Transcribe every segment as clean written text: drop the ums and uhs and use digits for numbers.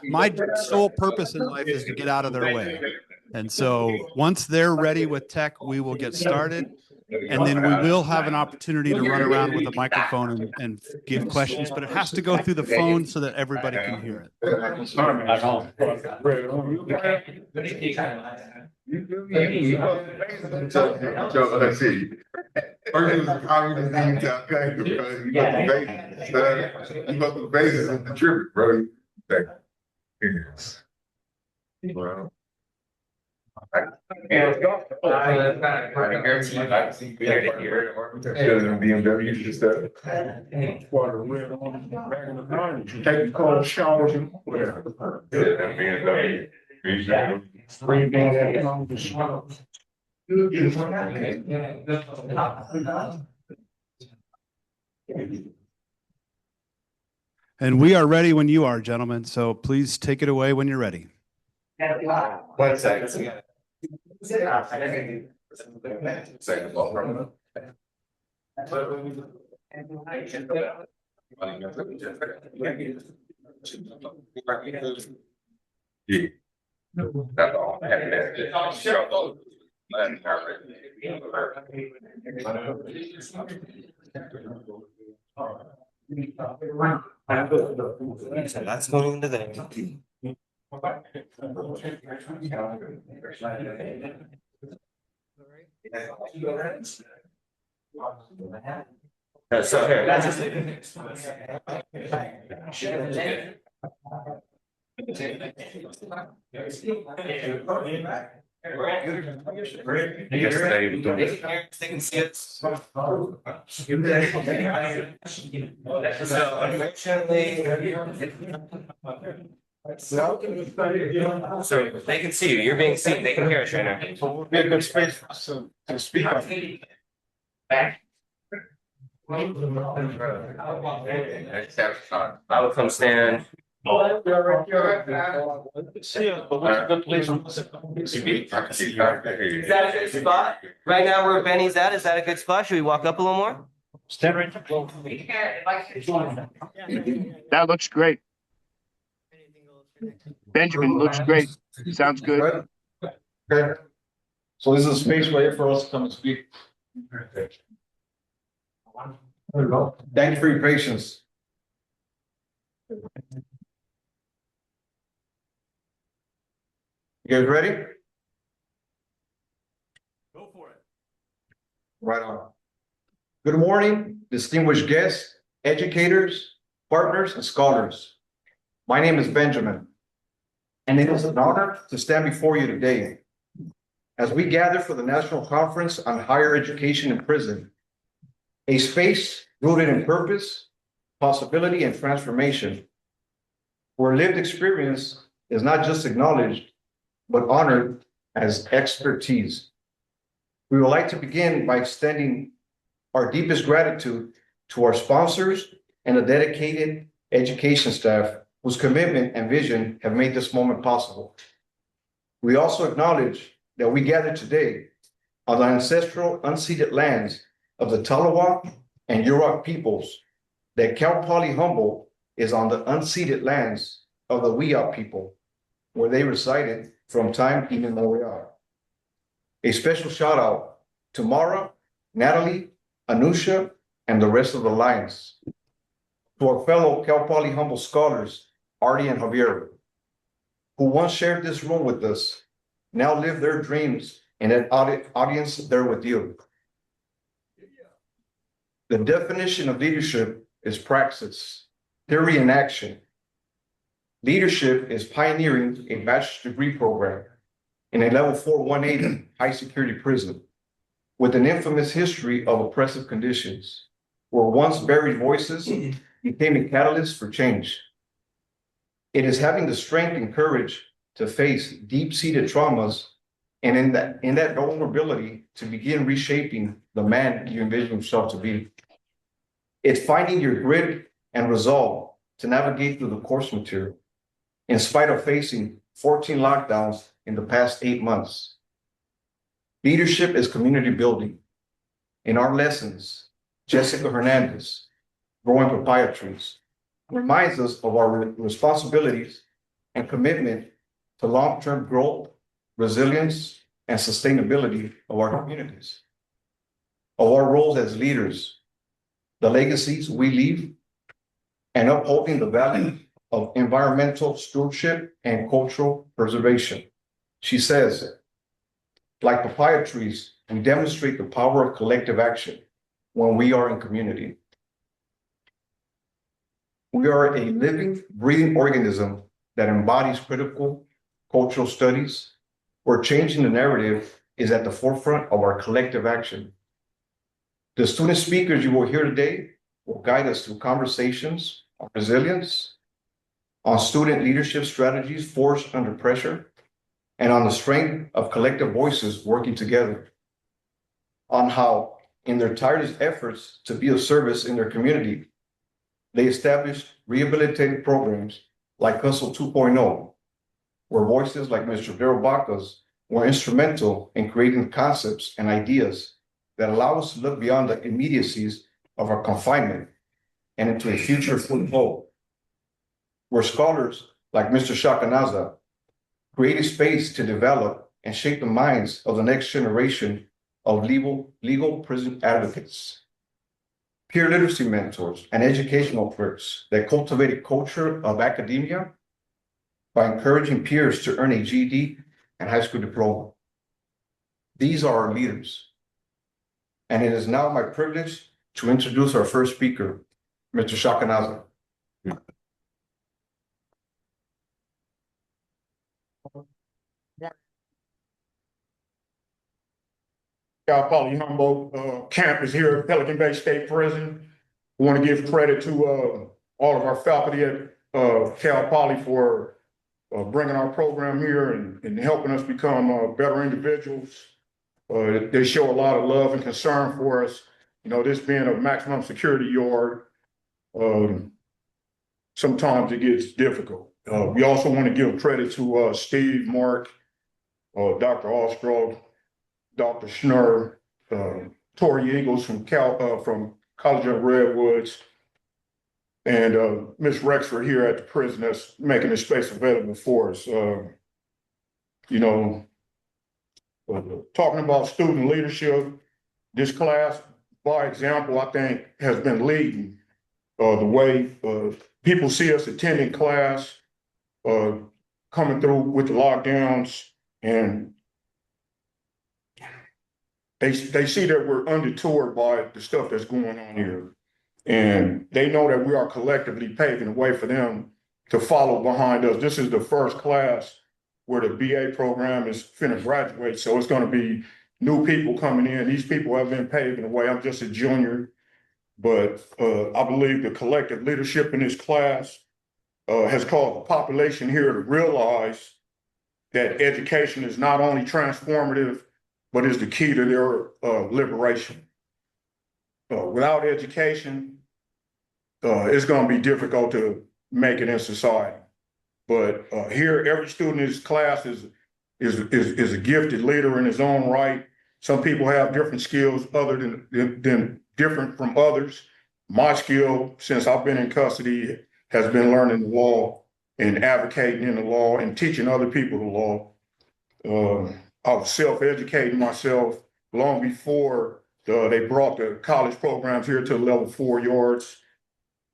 my sole purpose in life is to get out of their way. And so once they're ready with tech, we will get started. And then we will have an opportunity to run around with a microphone and give questions, but it has to go through the phone so that everybody can hear it. Take cold showers and And we are ready when you are, gentlemen. So please take it away when you're ready. 1 second. That's all. That's going into there. So here, that's just they can see it. So unfortunately, so they can see you. You're being seen. They can hear us right now. So we'll be a good space for us to speak. Back. I will come stand. Is that a good spot? Right now where Benny's at, is that a good spot? Should we walk up a little more? stand right. That looks great. Benjamin looks great. Sounds good. Okay. So this is a space right here for us to come and speak. Thank you for your patience. You guys ready? Go for it. Right on. Good morning, distinguished guests, educators, partners, and scholars. My name is Benjamin, and it is an honor to stand before you today as we gather for the National Conference on Higher Education in Prison, a space rooted in purpose, possibility, and transformation, where lived experience is not just acknowledged, but honored as expertise. We would like to begin by extending our deepest gratitude to our sponsors and the dedicated education staff whose commitment and vision have made this moment possible. We also acknowledge that we gather today on the ancestral unceded lands of the Talowa and Yurok peoples, that Cal Poly Humboldt is on the unceded lands of the Wiyot people, where they resided from time immemorial. A special shout out to Mara, Natalie, Anusha, and the rest of the Lions. To our fellow Cal Poly Humboldt scholars, Artie and Javier, who once shared this room with us, now live their dreams in that audience there with you. The definition of leadership is praxis, theory, and action. Leadership is pioneering a bachelor's degree program in a level 4 180 high security prison with an infamous history of oppressive conditions, where once buried voices became a catalyst for change. It is having the strength and courage to face deep-seated traumas, and in that vulnerability to begin reshaping the man you envision yourself to be. It's finding your grit and resolve to navigate through the course material, in spite of facing 14 lockdowns in the past 8 months. Leadership is community building. In our lessons, Jessica Hernandez, Growing Papaya Trees, reminds us of our responsibilities and commitment to long-term growth, resilience, and sustainability of our communities, of our roles as leaders, the legacies we leave, and upholding the value of environmental stewardship and cultural preservation. She says, like papaya trees, we demonstrate the power of collective action when we are in community. We are a living, breathing organism that embodies critical cultural studies, where changing the narrative is at the forefront of our collective action. The student speakers you will hear today will guide us through conversations on resilience, on student leadership strategies forged under pressure, and on the strength of collective voices working together, on how, in their tireless efforts to be of service in their community, they established rehabilitative programs like Hustle 2.0, where voices like Mr. Daryl Baca's were instrumental in creating concepts and ideas that allow us to look beyond the immediacies of our confinement and into a future full of hope, where scholars like Mr. Shakanaza created space to develop and shape the minds of the next generation of legal prison advocates, peer literacy mentors, and educational clerks that cultivate a culture of academia by encouraging peers to earn a GED and high school diploma. These are our leaders. And it is now my privilege to introduce our first speaker, Mr. Shakanaza. Cal Poly Humboldt campus here at Pelican Bay State Prison. We want to give credit to all of our faculty at Cal Poly for bringing our program here and helping us become better individuals. They show a lot of love and concern for us. You know, this being a maximum security yard, sometimes it gets difficult. We also want to give credit to Steve, Mark, Dr. Ostro, Dr. Schnurr, Tori Eagles from College of Redwoods, and Ms. Rexford here at the prison that's making this space available for us. You know, talking about student leadership, this class, by example, I think has been leading the way people see us attending class, coming through with the lockdowns, and they see that we're undeterred by the stuff that's going on here. And they know that we are collectively paving the way for them to follow behind us. This is the first class where the BA program is finna graduate. So it's gonna be new people coming in. These people have been paving the way. I'm just a junior, but I believe the collective leadership in this class has caused the population here to realize that education is not only transformative, but is the key to their liberation. Without education, it's going to be difficult to make it in society. But here, every student in this class is a gifted leader in his own right. Some people have different skills other than different from others. My skill, since I've been in custody, has been learning the law and advocating in the law and teaching other people the law. I was self-educating myself long before they brought the college programs here to level 4 yards.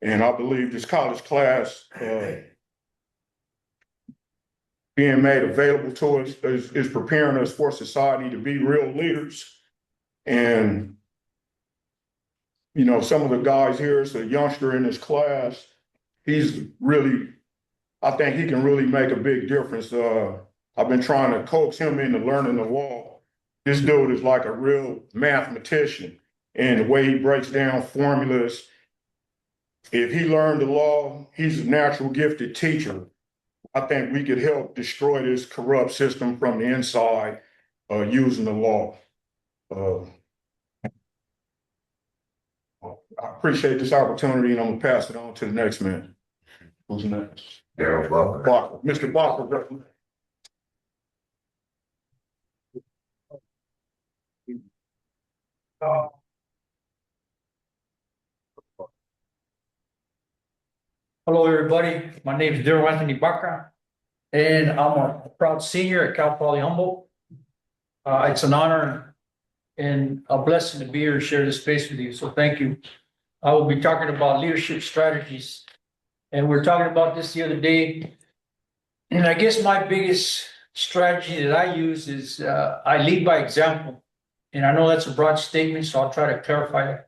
And I believe this college class being made available to us is preparing us for society to be real leaders. And, you know, some of the guys here, it's a youngster in this class, he's really, I think he can really make a big difference. I've been trying to coax him into learning the law. This dude is like a real mathematician, and the way he breaks down formulas. If he learned the law, he's a natural gifted teacher. I think we could help destroy this corrupt system from the inside using the law. I appreciate this opportunity, and I'm gonna pass it on to the next man. Who's next? Daryl Baca. Baca. Mr. Baca. Hello, everybody. My name is Daryl Anthony Baca. and I'm a proud senior at Cal Poly Humboldt. It's an honor and a blessing to be here and share this space with you, so thank you. I will be talking about leadership strategies, and we are talking about this the other day. And I guess my biggest strategy that I use is I lead by example. And I know that's a broad statement, so I'll try to clarify it.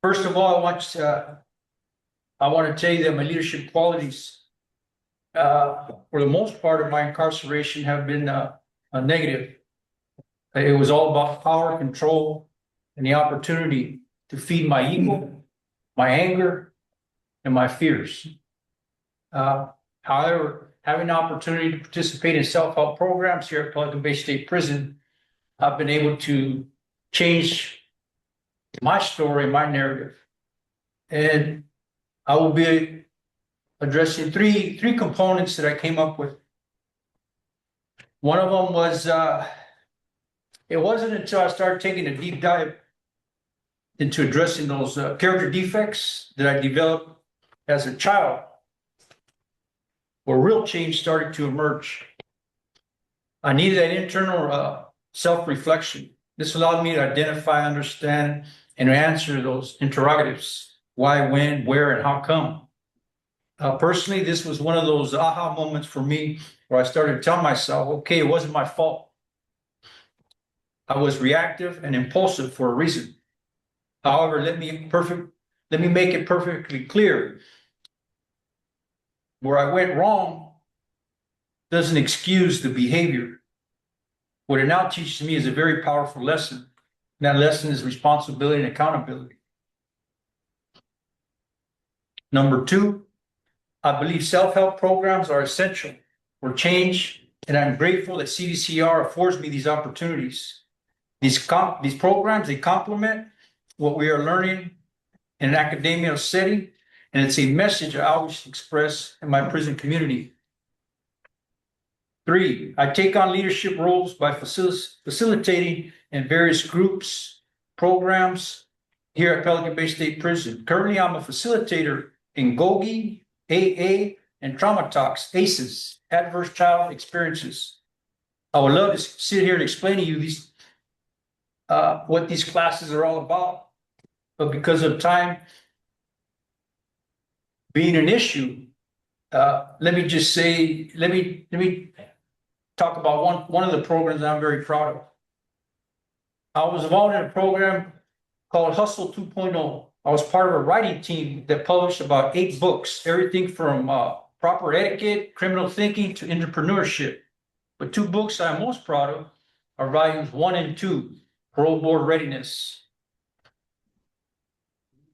First of all, I want to tell you that my leadership qualities, for the most part of my incarceration, have been a negative. It was all about power, control, and the opportunity to feed my ego, my anger, and my fears. However, having the opportunity to participate in self-help programs here at Pelican Bay State Prison, I've been able to change my story, my narrative. And I will be addressing three components that I came up with. One of them was, it wasn't until I started taking a deep dive into addressing those character defects that I developed as a child where real change started to emerge. I needed that internal self-reflection. This allowed me to identify, understand, and answer those interrogatives: why, when, where, and how come. Personally, this was one of those aha moments for me where I started to tell myself, okay, it wasn't my fault. I was reactive and impulsive for a reason. However, let me make it perfectly clear. Where I went wrong doesn't excuse the behavior. What it now teaches me is a very powerful lesson. And that lesson is responsibility and accountability. Number two, I believe self-help programs are essential for change, and I'm grateful that CDCR affords me these opportunities. These programs, they complement what we are learning in an academic setting, and it's a message I always express in my prison community. Three, I take on leadership roles by facilitating in various groups, programs here at Pelican Bay State Prison. Currently, I'm a facilitator in GOGI, AA, and Trauma Talks, ACEs, Adverse Child Experiences. I would love to sit here and explain to you these, what these classes are all about, but because of time being an issue, let me just say, let me talk about one of the programs I'm very proud of. I was involved in a program called Hustle 2.0. I was part of a writing team that published about 8 books, everything from proper etiquette, criminal thinking, to entrepreneurship. But 2 books I'm most proud of are volumes 1 and 2, Parole Board Readiness.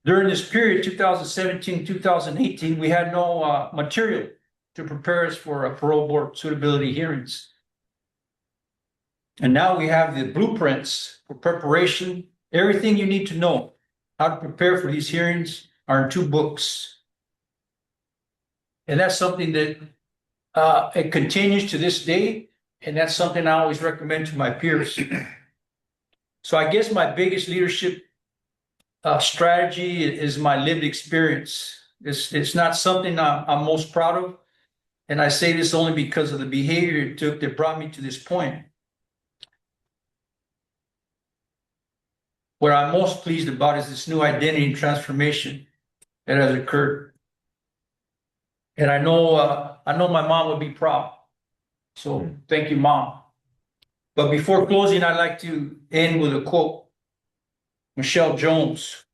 During this period, 2017, 2018, we had no material to prepare us for a parole board suitability hearings. And now we have the blueprints for preparation. Everything you need to know how to prepare for these hearings are in 2 books. And that's something that it continues to this day. And that's something I always recommend to my peers. So I guess my biggest leadership strategy is my lived experience. It's not something I'm most proud of. And I say this only because of the behavior it took that brought me to this point. What I'm most pleased about is this new identity and transformation that has occurred. And I know my mom would be proud. So thank you, Mom. But before closing, I'd like to end with a quote. Michelle Jones,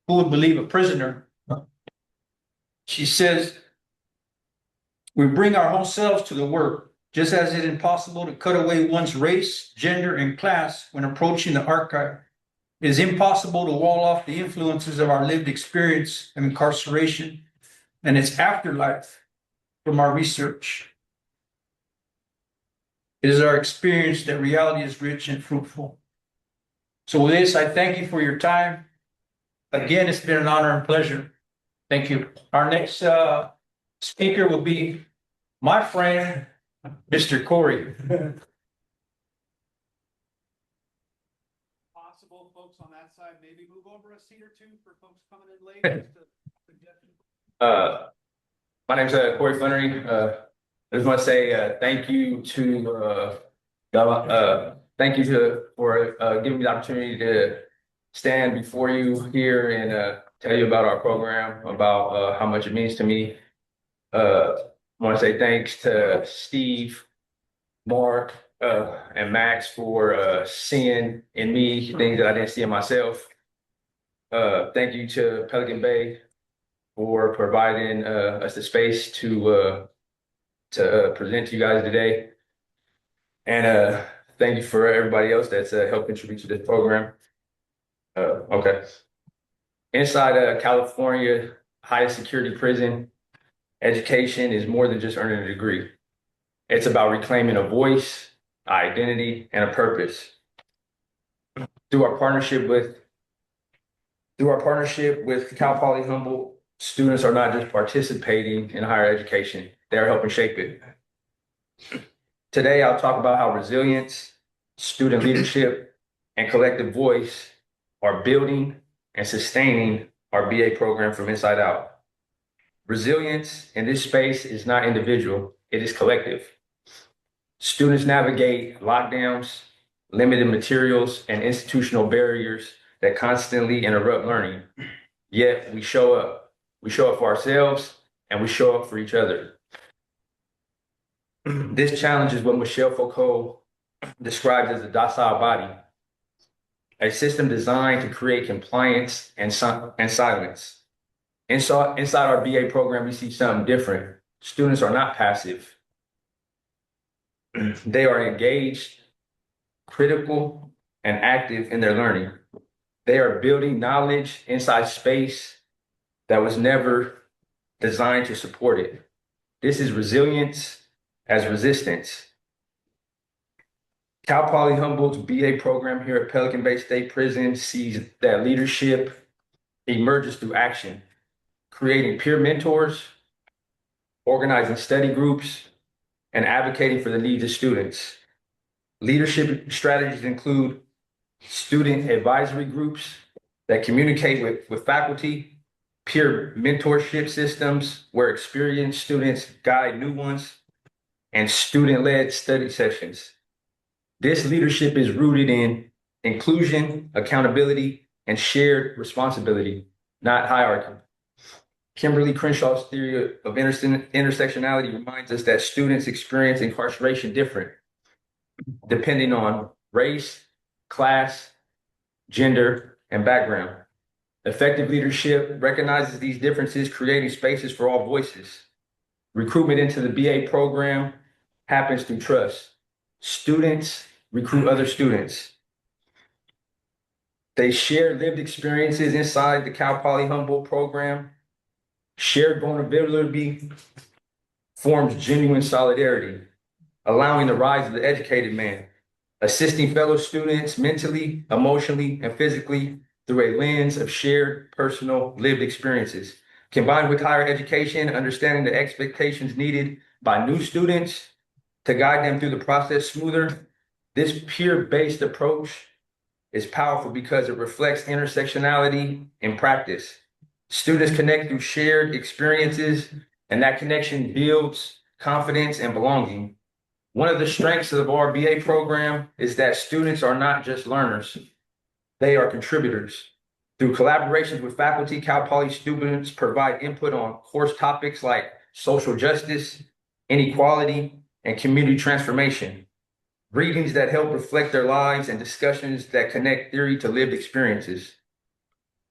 who would believe a prisoner? She says, "We bring our whole selves to the work, just as it is impossible to cut away one's race, gender, and class when approaching the archive. It is impossible to wall off the influences of our lived experience of incarceration and its afterlife from our research. It is our experience that reality is rich and fruitful." So with this, I thank you for your time. Again, it's been an honor and pleasure. Thank you. Our next speaker will be my friend, Mr. Corey. Possible, folks on that side, maybe move over a seat or two for folks coming in late. My name's Corey Flannery. I just want to say thank you to y'all. Thank you for giving me the opportunity to stand before you here and tell you about our program, about how much it means to me. I want to say thanks to Steve, Mark, and Max for seeing in me things that I didn't see in myself. Thank you to Pelican Bay for providing us the space to present to you guys today. And thank you for everybody else that's helped contribute to this program. Okay. Inside California, highest security prison, education is more than just earning a degree. It's about reclaiming a voice, identity, and a purpose. Through our partnership with Cal Poly Humboldt, students are not just participating in higher education, they're helping shape it. Today, I'll talk about how resilience, student leadership, and collective voice are building and sustaining our BA program from inside out. Resilience in this space is not individual, it is collective. Students navigate lockdowns, limited materials, and institutional barriers that constantly interrupt learning. Yet we show up. We show up for ourselves and we show up for each other. This challenge is what Michel Foucault described as a docile body, a system designed to create compliance and silence. Inside our BA program, we see something different. Students are not passive. They are engaged, critical, and active in their learning. They are building knowledge inside space that was never designed to support it. This is resilience as resistance. Cal Poly Humboldt's BA program here at Pelican Bay State Prison sees that leadership emerges through action, creating peer mentors, organizing study groups, and advocating for the needs of students. Leadership strategies include student advisory groups that communicate with faculty, peer mentorship systems where experienced students guide new ones, and student-led study sessions. This leadership is rooted in inclusion, accountability, and shared responsibility, not hierarchy. Kimberly Crenshaw's theory of intersectionality reminds us that students experience incarceration different, depending on race, class, gender, and background. Effective leadership recognizes these differences, creating spaces for all voices. Recruitment into the BA program happens through trust. Students recruit other students. They share lived experiences inside the Cal Poly Humboldt program. Shared vulnerability forms genuine solidarity, allowing the rise of the educated man, assisting fellow students mentally, emotionally, and physically through a lens of shared personal lived experiences. Combined with higher education, understanding the expectations needed by new students to guide them through the process smoother, this peer-based approach is powerful because it reflects intersectionality in practice. Students connect through shared experiences, and that connection builds confidence and belonging. One of the strengths of our BA program is that students are not just learners, they are contributors. Through collaborations with faculty, Cal Poly students provide input on course topics like social justice, inequality, and community transformation. Readings that help reflect their lives and discussions that connect theory to lived experiences.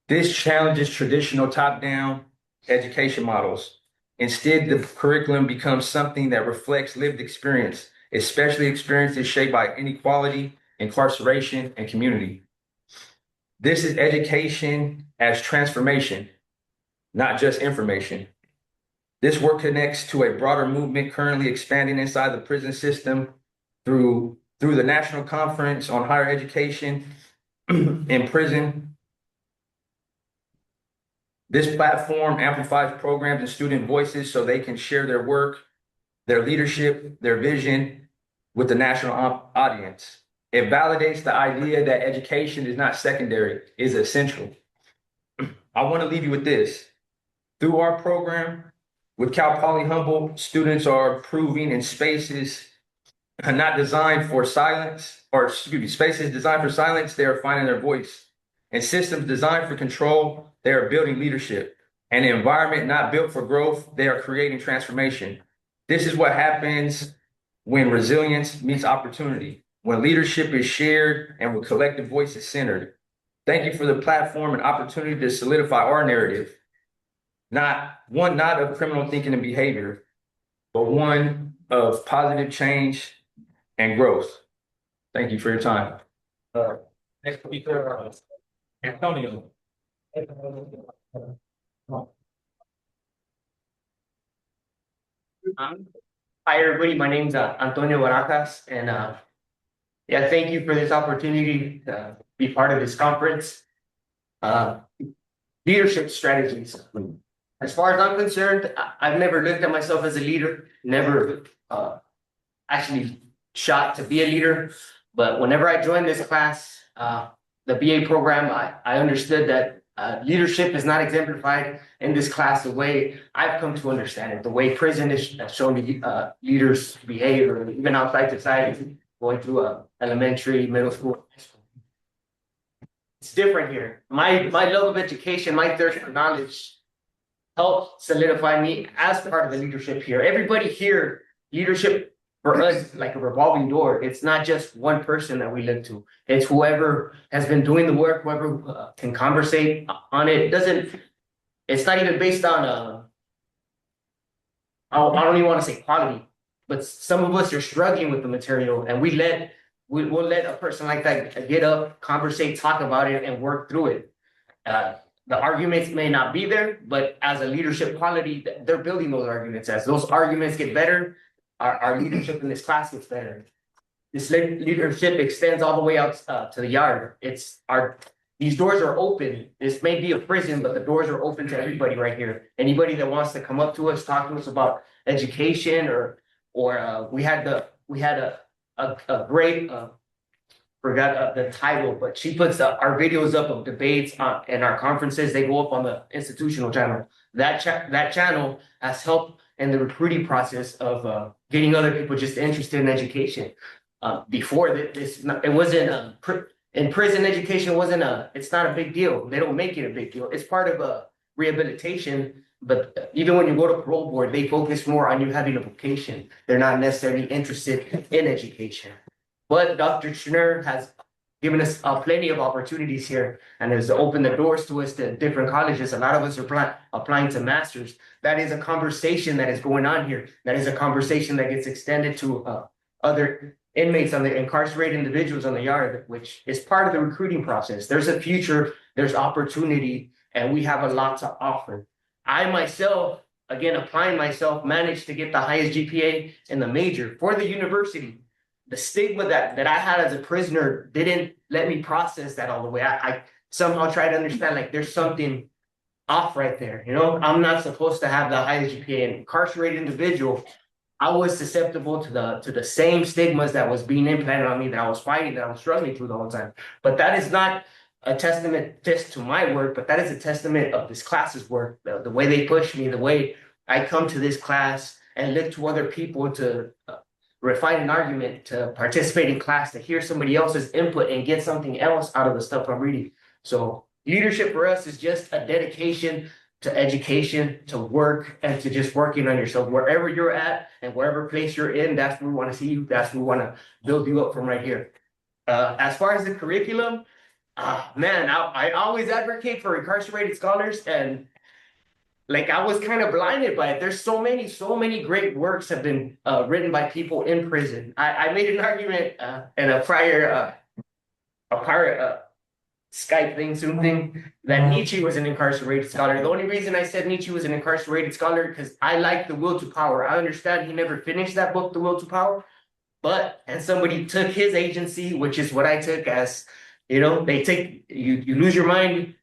This challenges traditional top-down education models. Instead, the curriculum becomes something that reflects lived experience, especially experiences shaped by inequality, incarceration, and community. This is education as transformation, not just information. This work connects to a broader movement currently expanding inside the prison system through the National Conference on Higher Education in Prison. This platform amplifies programs and student voices so they can share their work, their leadership, their vision with the national audience. It validates the idea that education is not secondary, it's essential. I want to leave you with this. Through our program with Cal Poly Humboldt, students are improving in spaces not designed for silence, or excuse me, spaces designed for silence, they are finding their voice. And systems designed for control, they are building leadership. And an environment not built for growth, they are creating transformation. This is what happens when resilience meets opportunity, when leadership is shared and when collective voice is centered. Thank you for the platform and opportunity to solidify our narrative. Not of criminal thinking and behavior, but one of positive change and growth. Thank you for your time. Next speaker, Antonio. Hi, everybody. My name's Antonio Barajas, and yeah, thank you for this opportunity to be part of this conference. Leadership strategies. As far as I'm concerned, I've never looked at myself as a leader, never actually shot to be a leader. But whenever I joined this class, the BA program, I understood that leadership is not exemplified in this class the way I've come to understand it, the way prison is shown to leaders behave, or even outside society, going through elementary, middle school, high school. It's different here. My love of education, my thirst for knowledge helped solidify me as part of the leadership here. Everybody here, leadership for us is like a revolving door. It's not just one person that we look to. It's whoever has been doing the work, whoever can conversate on it. It's not even based on I don't even want to say quality, but some of us are struggling with the material, and we'll let a person like that get up, conversate, talk about it, and work through it. The arguments may not be there, but as a leadership quality, they're building those arguments. As those arguments get better, our leadership in this class gets better. This leadership extends all the way out to the yard. These doors are open. This may be a prison, but the doors are open to everybody right here. Anybody that wants to come up to us, talk to us about education, or we had a great forgot the title, but she puts our videos up of debates and our conferences. They go up on the institutional channel. That channel has helped in the recruiting process of getting other people just interested in education. Before this, it wasn't in prison. Education it's not a big deal. They don't make it a big deal. It's part of a rehabilitation. But even when you go to parole board, they focus more on you having a vocation. They're not necessarily interested in education. But Dr. Schnur has given us plenty of opportunities here and has opened the doors to us to different colleges. A lot of us are applying to masters. That is a conversation that is going on here. That is a conversation that gets extended to other inmates, on the incarcerated individuals on the yard, which is part of the recruiting process. There's a future, there's opportunity, and we have a lot to offer. I myself, again, applying myself, managed to get the highest GPA in the major for the university. The stigma that I had as a prisoner didn't let me process that all the way. I somehow try to understand, like, there's something off right there. You know, I'm not supposed to have the highest GPA. An incarcerated individual, I was susceptible to the same stigmas that was being implanted on me, that I was fighting, that I was struggling through the whole time. But that is not a testament just to my work, but that is a testament of this class's work. The way they push me, the way I come to this class and look to other people to refine an argument, to participate in class, to hear somebody else's input and get something else out of the stuff I'm reading. So leadership for us is just a dedication to education, to work, and to just working on yourself. Wherever you're at and wherever place you're in, that's where we want to see you. That's where we want to build you up from right here. As far as the curriculum, man, I always advocate for incarcerated scholars, and like, I was kind of blinded by it. There's so many great works have been written by people in prison. I made an argument in a prior Skype thing, Zoom thing, that Nietzsche was an incarcerated scholar. The only reason I said Nietzsche was an incarcerated scholar because I like The Will to Power. I understand he never finished that book, The Will to Power, and somebody took his agency, which is what I took as, they take you lose your mind,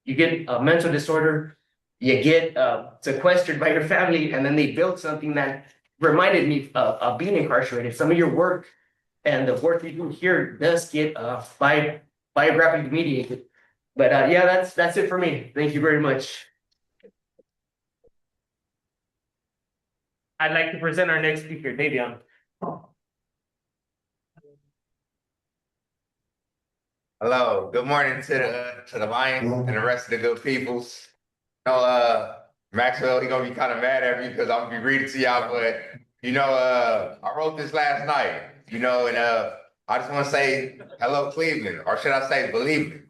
you get a mental disorder. You get sequestered by your family, and then they built something that reminded me of being incarcerated. Some of your work and the work you do here does get biographically mediated. But yeah, that's it for me. Thank you very much. I'd like to present our next speaker, Davion. Hello, good morning to the Lions and the rest of the good peoples. Maxwell, he gonna be kind of mad at me because I'm gonna be reading to y'all, but I wrote this last night, and I just want to say hello, Cleveland, or should I say, believe it.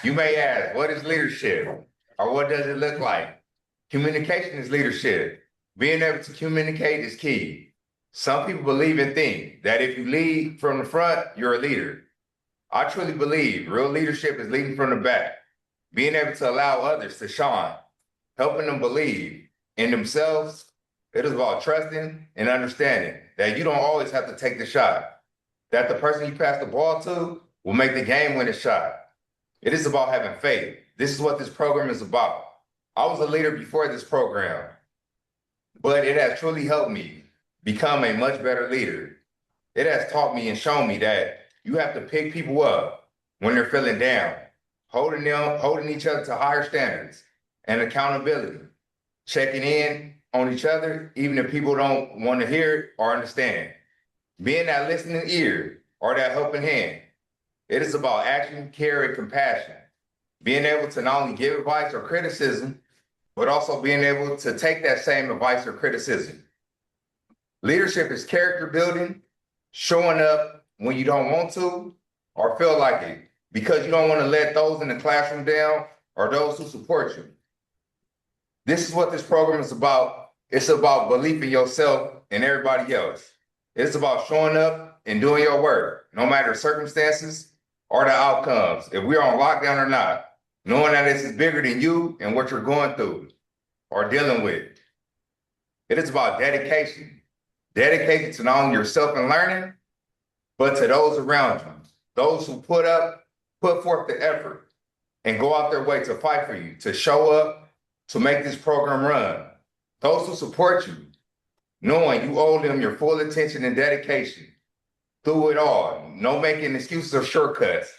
You may ask, what is leadership, or what does it look like? Communication is leadership. Being able to communicate is key. Some people believe and think that if you lead from the front, you're a leader. I truly believe real leadership is leading from the back, being able to allow others to shine, helping them believe in themselves. It is about trusting and understanding that you don't always have to take the shot, that the person you pass the ball to will make the game-winning shot. It is about having faith. This is what this program is about. I was a leader before this program, but it has truly helped me become a much better leader. It has taught me and shown me that you have to pick people up when they're feeling down, holding each other to higher standards and accountability, checking in on each other, even if people don't want to hear it or understand, being that listening ear or that helping hand. It is about action, care, and compassion, being able to not only give advice or criticism, but also being able to take that same advice or criticism. Leadership is character building, showing up when you don't want to or feel like it, because you don't want to let those in the classroom down or those who support you. This is what this program is about. It's about belief in yourself and everybody else. It's about showing up and doing your work, no matter circumstances or the outcomes, if we're on lockdown or not, knowing that this is bigger than you and what you're going through or dealing with. It is about dedication. Dedication to not only yourself and learning, but to those around you, those who put forth the effort and go out their way to fight for you, to show up, to make this program run. Those who support you, knowing you owe them your full attention and dedication through it all, no making excuses or shortcuts.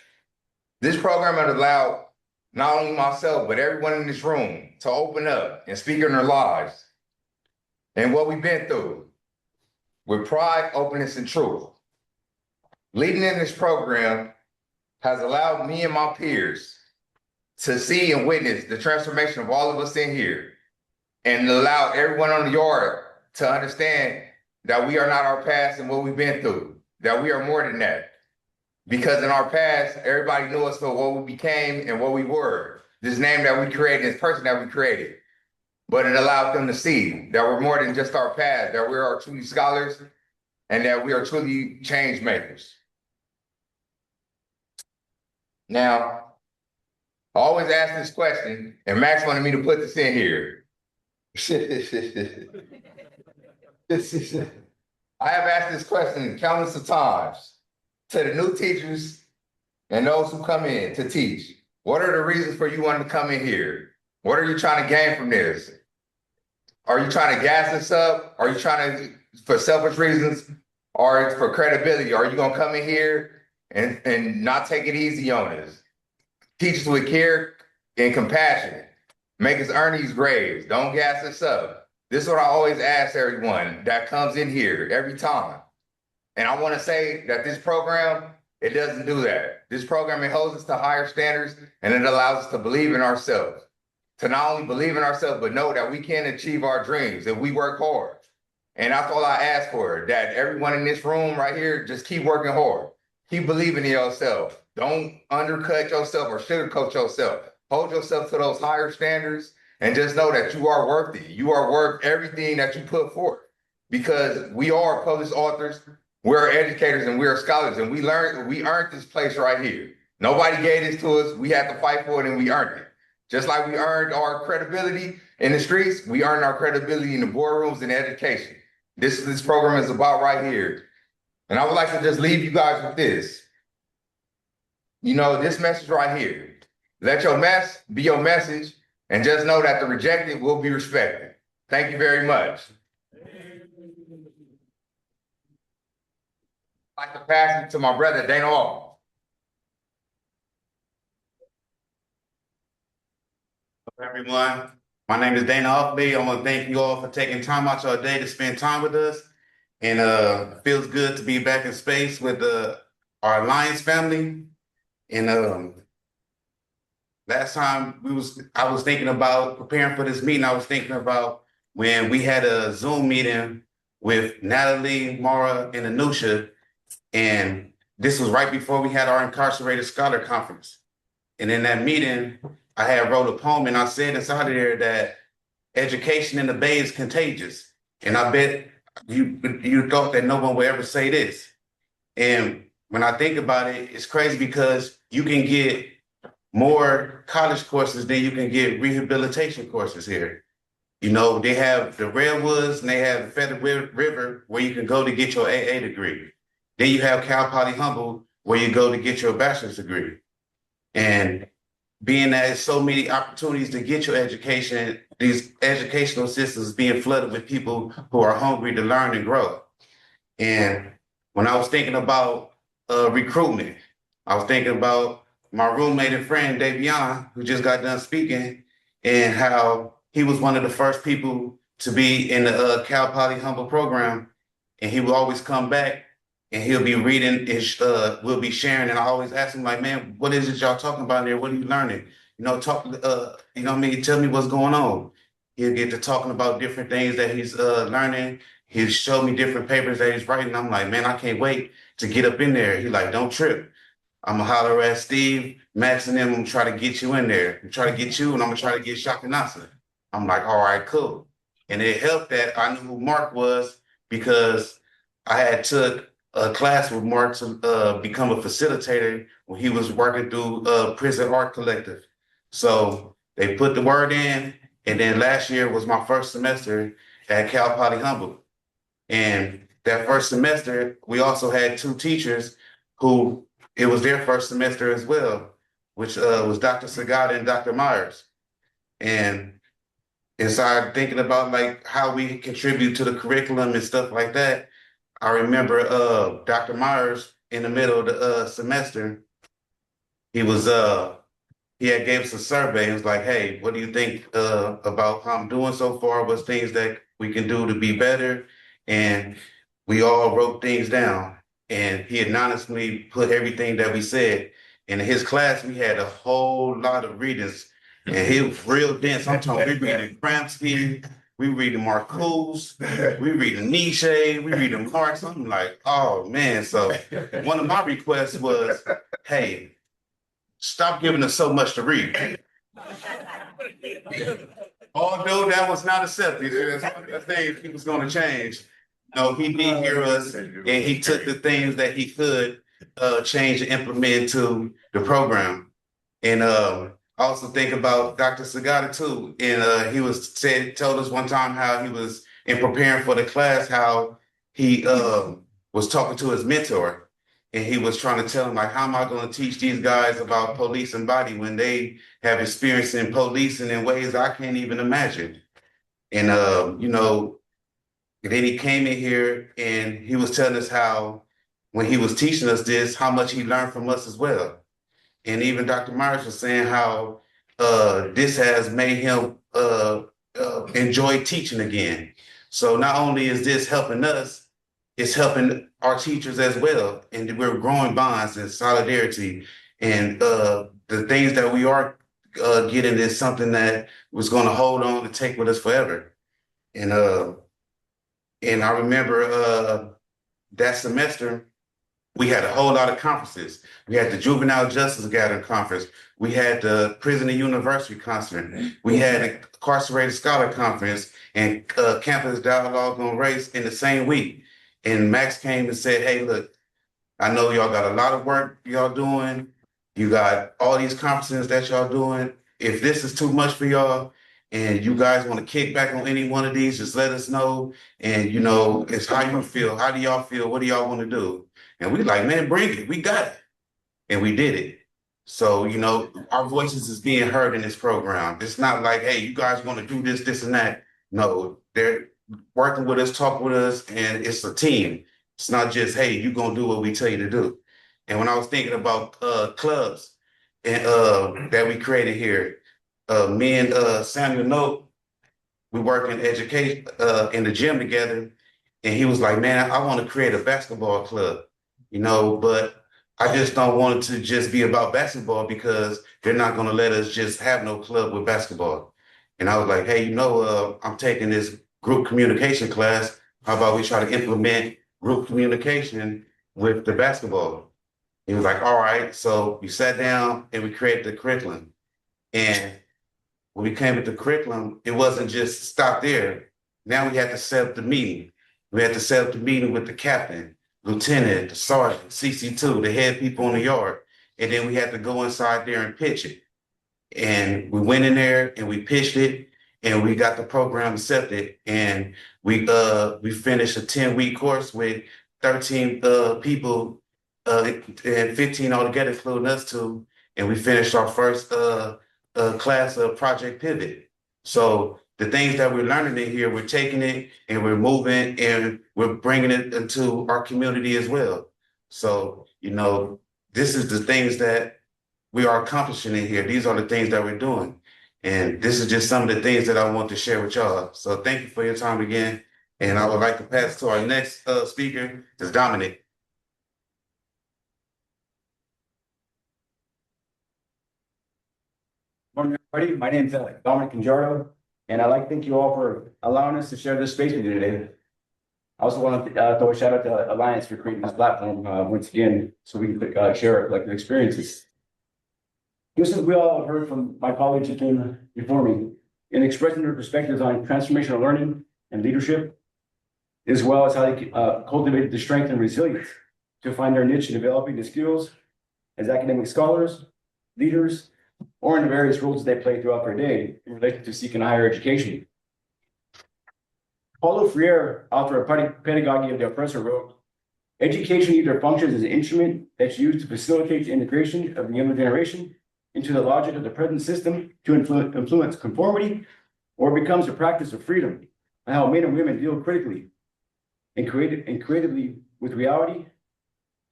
This program has allowed not only myself, but everyone in this room to open up and speak in their lives and what we've been through with pride, openness, and truth. Leading in this program has allowed me and my peers to see and witness the transformation of all of us in here and allow everyone on the yard to understand that we are not our past and what we've been through, that we are more than that. Because in our past, everybody knew us for what we became and what we were, this name that we created, this person that we created. But it allowed them to see that we're more than just our past, that we are truly scholars and that we are truly change makers. Now, I always ask this question, and Max wanted me to put this in here. I have asked this question countless of times to the new teachers and those who come in to teach. What are the reasons for you wanting to come in here? What are you trying to gain from this? Are you trying to gas us up? Are you trying to, for selfish reasons, or for credibility? Are you going to come in here and not take it easy on us? Teach us with care and compassion. Make us earn these grades. Don't gas us up. This is what I always ask everyone that comes in here every time. And I want to say that this program, it doesn't do that. This program, it holds us to higher standards, and it allows us to believe in ourselves. To not only believe in ourselves, but know that we can achieve our dreams if we work hard. And that's all I ask for, that everyone in this room right here, just keep working hard. Keep believing in yourself. Don't undercut yourself or sugarcoat yourself. Hold yourself to those higher standards and just know that you are worthy. You are worth everything that you put forth, because we are published authors, we're educators, and we're scholars, and we earned this place right here. Nobody gave this to us. We had to fight for it, and we earned it. Just like we earned our credibility in the streets, we earned our credibility in the boardrooms and education. This program is about right here. And I would like to just leave you guys with this. This message right here. Let your mess be your message, and just know that the rejected will be respected. Thank you very much. I'd like to pass it to my brother, Dana Hall. Everyone, My name is Dana Offby. I want to thank you all for taking time out your day to spend time with us. And feels good to be back in space with our Alliance family. And last time I was thinking about preparing for this meeting. I was thinking about when we had a Zoom meeting with Natalie, Mara, and Anusha, and this was right before we had our Incarcerated Scholar Conference. And in that meeting, I had wrote a poem, and I said inside of there that education in the Bay is contagious. And I bet you thought that no one would ever say this. And when I think about it, it's crazy because you can get more college courses than you can get rehabilitation courses here. You know, they have the Redwoods and they have the Feather River where you can go to get your AA degree. Then you have Cal Poly Humboldt where you go to get your bachelor's degree. And being that there's so many opportunities to get your education, these educational systems being flooded with people who are hungry to learn and grow. And when I was thinking about recruitment, I was thinking about my roommate and friend, Davion, who just got done speaking, and how he was one of the first people to be in the Cal Poly Humboldt program. And he would always come back and he'll be reading, we'll be sharing. And I always ask him, like, man, what is it y'all talking about in there? What are you learning? You know, talk, you know what I mean? Tell me what's going on. He'll get to talking about different things that he's learning. He'll show me different papers that he's writing. I'm like, man, I can't wait to get up in there. He's like, don't trip. I'm gonna holler at Steve, Max, and them. I'm gonna try to get you in there. I'm try to get you, and I'm gonna try to get Shakanasa. I'm like, all right, cool. And it helped that I knew who Mark was because I had took a class with Mark to become a facilitator when he was working through Prison Art Collective. So they put the word in, and then last year was my first semester at Cal Poly Humboldt. And that first semester, we also had two teachers who it was their first semester as well, which was Dr. Sagata and Dr. Myers. And inside thinking about like how we contribute to the curriculum and stuff like that, I remember Dr. Myers in the middle of the semester, he was he had gave us a survey. He was like, hey, what do you think about how I'm doing so far? What's things that we can do to be better? And we all wrote things down. And he anonymously put everything that we said. And in his class, we had a whole lot of readings. And he was real dense. I'm talking, we reading Gramsci, we reading Marcuse, we reading Nietzsche, we reading Marx. I'm like, oh man. So one of my requests was, hey, stop giving us so much to read. Although that was not accepted, that's one of the things he was going to change. No, he did hear us, and he took the things that he could change and implement to the program. And I also think about Dr. Sagata too. And he told us one time how he was in preparing for the class, how he was talking to his mentor, and he was trying to tell him like, how am I going to teach these guys about police and body when they have experience in policing in ways I can't even imagine? And you know. And then he came in here and he was telling us how, when he was teaching us this, how much he learned from us as well. And even Dr. Myers was saying how this has made him enjoy teaching again. So not only is this helping us, it's helping our teachers as well. And we're growing bonds and solidarity. And the things that we are getting is something that was going to hold on and take with us forever. And I remember that semester, we had a whole lot of conferences. We had the Juvenile Justice Gathering Conference. We had the Prison and University Conference. We had a Incarcerated Scholar Conference and Campus Dialogue on Race in the same week. And Max came and said, hey, look, I know y'all got a lot of work y'all doing. You got all these conferences that y'all doing. If this is too much for y'all, and you guys want to kick back on any one of these, just let us know. And, you know, it's how you feel. How do y'all feel? What do y'all want to do? And we like, man, bring it. We got it. And we did it. So, you know, our voices is being heard in this program. It's not like, hey, you guys want to do this, this, and that. No, they're working with us, talking with us, and it's a team. It's not just, hey, you're going to do what we tell you to do. And when I was thinking about clubs and that we created here, me and Samuel Note, we work in education, in the gym together. And he was like, man, I want to create a basketball club, but I just don't want it to just be about basketball because they're not going to let us just have no club with basketball. And I was like, hey, I'm taking this group communication class. How about we try to implement group communication with the basketball? He was like, all right. So we sat down and we created the curriculum. And when we came with the curriculum, it wasn't just stop there. Now we had to set up the meeting. We had to set up the meeting with the captain, lieutenant, the sergeant, CC2, the head people in the yard. And then we had to go inside there and pitch it. And we went in there and we pitched it and we got the program accepted. And we finished a 10-week course with 13 people and 15 altogether, including us two. And we finished our first class of Project Pivot. So the things that we're learning in here, we're taking it and we're moving and we're bringing it into our community as well. So, this is the things that we are accomplishing in here. These are the things that we're doing. And this is just some of the things that I want to share with y'all. So thank you for your time again. And I would like to pass to our next speaker, is Dominic. Morning, everybody. My name is Dominic Conjardo, and I'd like to thank you all for allowing us to share this space with you today. I also want to throw a shout out to Alliance for creating this platform once again, so we can share our collective experiences. Just as we all have heard from my colleagues who came before me, in expressing their perspectives on transformational learning and leadership, as well as how they cultivate the strength and resilience to find their niche in developing the skills as academic scholars, leaders, or in the various roles they play throughout their day in relation to seeking higher education. Paulo Freire, author of Pedagogy of the Oppressor, wrote, "Education either functions as an instrument that's used to facilitate the integration of the younger generation into the logic of the present system to influence conformity, or becomes a practice of freedom and how men and women deal critically and creatively with reality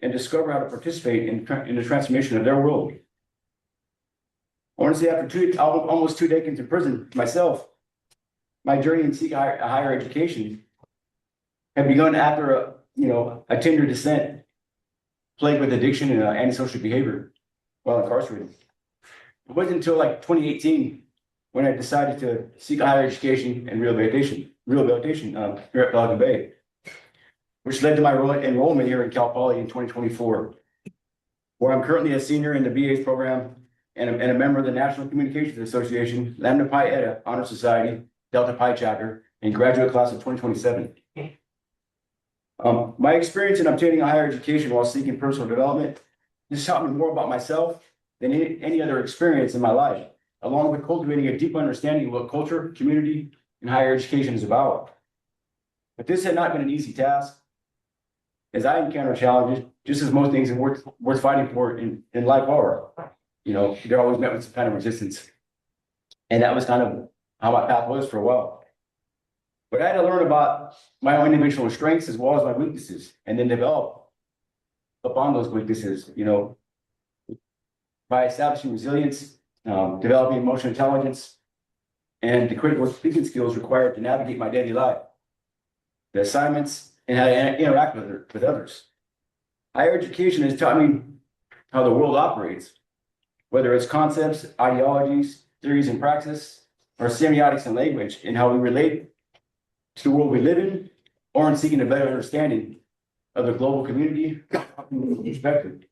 and discover how to participate in the transformation of their world." I want to say after almost 2 decades in prison myself, my journey in seeking higher education had begun after a tender descent plagued with addiction and antisocial behavior while incarcerated. It wasn't until like 2018 when I decided to seek higher education and rehabilitation here at Pelican Bay, which led to my enrollment here in Cal Poly in 2024, where I'm currently a senior in the BA's program and a member of the National Communications Association, Lambda Pi Eta Honor Society, Delta Pi Chapter, and graduate class of 2027. My experience in obtaining a higher education while seeking personal development has taught me more about myself than any other experience in my life, along with cultivating a deep understanding of what culture, community, and higher education is about. But this had not been an easy task, as I encounter challenges, just as most things worth fighting for in life are. They're always met with some kind of resistance. And that was kind of how my path was for a while. But I had to learn about my own individual strengths as well as my weaknesses, and then develop upon those weaknesses, by establishing resilience, developing emotional intelligence, and the critical thinking skills required to navigate my daily life, the assignments, and how to interact with others. Higher education has taught me how the world operates, whether it's concepts, ideologies, theories and praxis, or semiotics and language, and how we relate to the world we live in, or in seeking a better understanding of the global community perspective.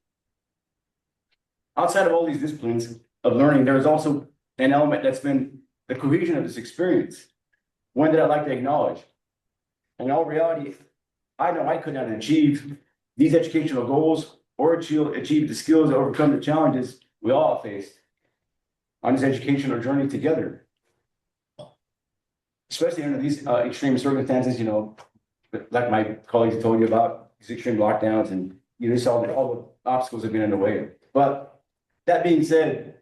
Outside of all these disciplines of learning, there is also an element that's been the cohesion of this experience, one that I'd like to acknowledge. In all reality, I know I could not achieve these educational goals or achieve the skills to overcome the challenges we all face on this educational journey together. Especially under these extreme circumstances, like my colleagues told you about these extreme lockdowns, and all the obstacles have been in the way. But that being said,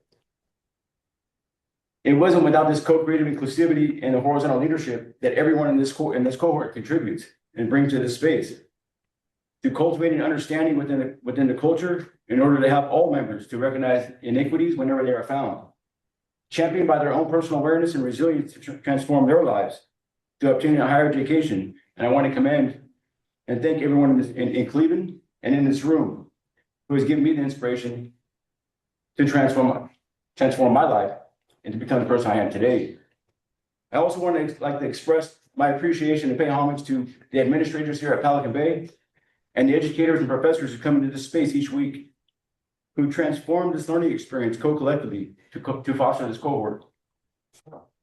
it wasn't without this co-creative inclusivity and the horizontal leadership that everyone in this cohort contributes and brings to this space, to cultivating understanding within the culture in order to help all members to recognize inequities whenever they are found, championed by their own personal awareness and resilience to transform their lives to obtain a higher education. And I want to commend and thank everyone in Cleveland and in this room who has given me the inspiration to transform my life and to become the person I am today. I also want to express my appreciation and pay homage to the administrators here at Pelican Bay and the educators and professors who come into this space each week, who transform this learning experience co-collectively to foster this cohort.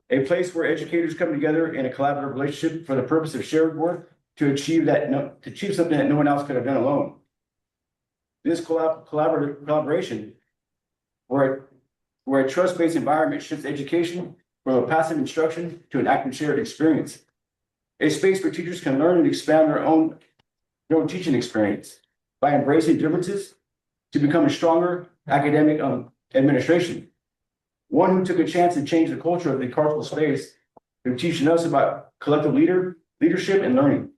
A place where educators come together in a collaborative relationship for the purpose of shared work to achieve something that no one else could have done alone. This collaboration, where a trust-based environment shifts education from a passive instruction to an active shared experience. A space where teachers can learn and expand their own teaching experience by embracing differences to become a stronger academic administration. One who took a chance to change the culture of the cultural space through teaching us about collective leadership and learning.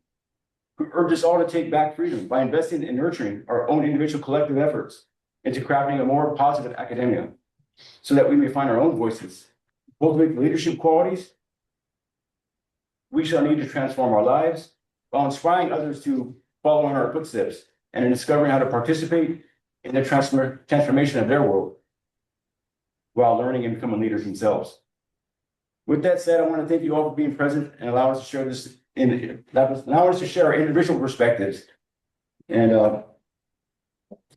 Who urged us all to take back freedom by investing in nurturing our own individual collective efforts into crafting a more positive academia so that we may find our own voices, cultivate the leadership qualities we shall need to transform our lives while inspiring others to follow in our footsteps and in discovering how to participate in the transformation of their world while learning and becoming leaders themselves. With that said, I want to thank you all for being present and allow us to share our individual perspectives. And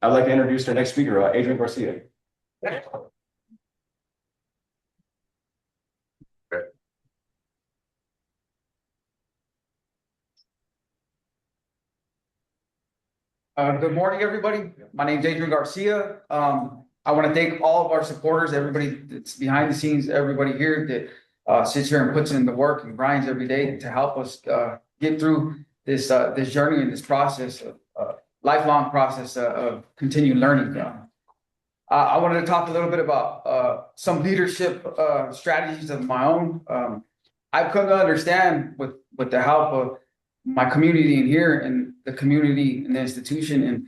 I'd like to introduce our next speaker, Adrian Garcia. Good morning, everybody. My name is Adrian Garcia. I want to thank all of our supporters, everybody that's behind the scenes, everybody here that sits here and puts in the work and grinds every day to help us get through this journey and this process, lifelong process of continued learning. I wanted to talk a little bit about some leadership strategies of my own. I've come to understand with the help of my community in here and the community in the institution and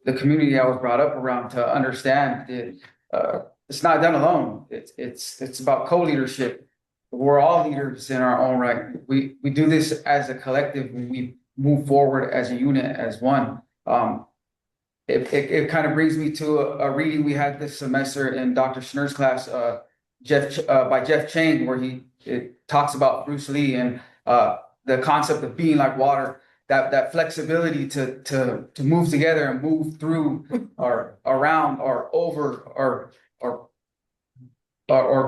the community I was brought up around to understand that it's not done alone. It's about co-leadership. We're all leaders in our own right. We do this as a collective and we move forward as a unit, as one. It kind of brings me to a reading we had this semester in Dr. Schnur's class, by Jeff Chang, where it talks about Bruce Lee and the concept of being like water, that flexibility to move together and move through or around or over or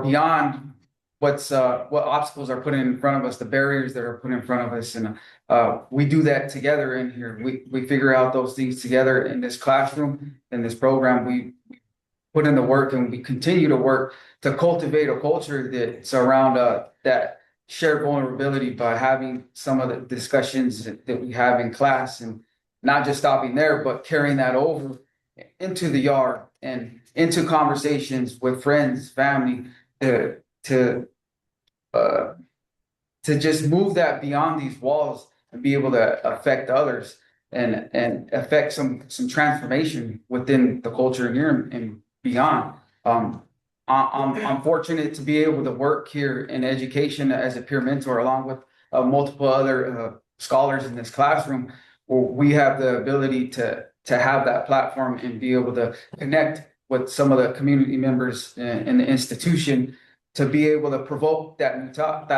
beyond what obstacles are put in front of us, the barriers that are put in front of us. And we do that together in here. We figure out those things together in this classroom, in this program. We put in the work and we continue to work to cultivate a culture that's around that shared vulnerability by having some of the discussions that we have in class, and not just stopping there, but carrying that over into the yard and into conversations with friends, family, to just move that beyond these walls and be able to affect others and affect some transformation within the culture here and beyond. I'm fortunate to be able to work here in education as a peer mentor, along with multiple other scholars in this classroom, where we have the ability to have that platform and be able to connect with some of the community members in the institution to be able to provoke that new thought,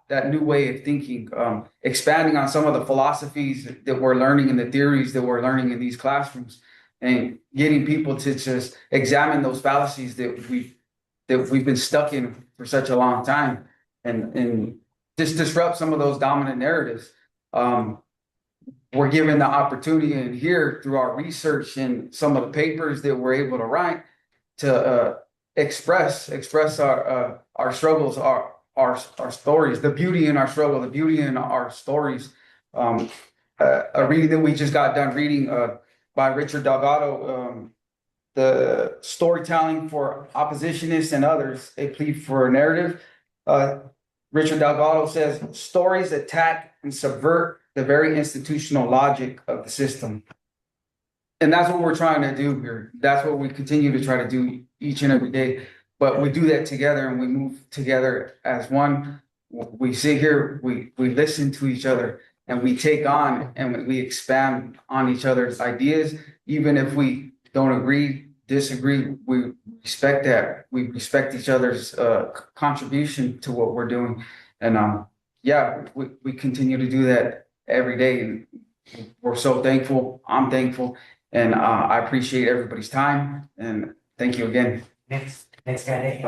that new way of thinking, expanding on some of the philosophies that we're learning and the theories that we're learning in these classrooms, and getting people to just examine those fallacies that we've been stuck in for such a long time, and just disrupt some of those dominant narratives. We're given the opportunity in here through our research and some of the papers that we're able to write to express our struggles, our stories, the beauty in our struggle, the beauty in our stories. A reading that we just got done reading by Richard Delgado, the storytelling for oppositionists and others, a plea for a narrative. Richard Delgado says, stories attack and subvert the very institutional logic of the system. And that's what we're trying to do here. That's what we continue to try to do each and every day. but we do that together and we move together as one. We sit here, we listen to each other and we take on and we expand on each other's ideas, even if we don't agree, disagree, we respect that. We respect each other's contribution to what we're doing. And yeah, we continue to do that every day. And we're so thankful. I'm thankful. And I appreciate everybody's time. And thank you again. Next guy.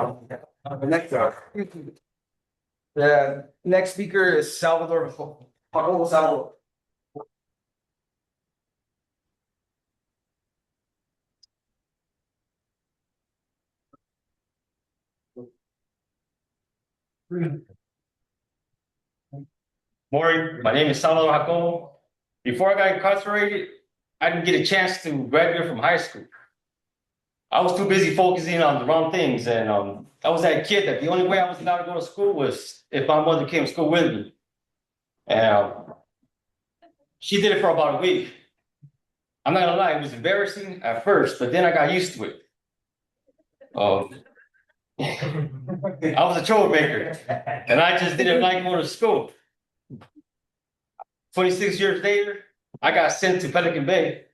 The next speaker is Salvador Jacobo Salvador. Morning, my name is Salvador Jacobo. Before I got incarcerated, I didn't get a chance to graduate from high school. I was too busy focusing on the wrong things, and I was that kid that the only way I was allowed to go to school was if my mother came to school with me. And she did it for about a week. I'm not gonna lie, it was embarrassing at first, but then I got used to it. I was a troublemaker, and I just didn't like going to school. 26 years later, I got sent to Pelican Bay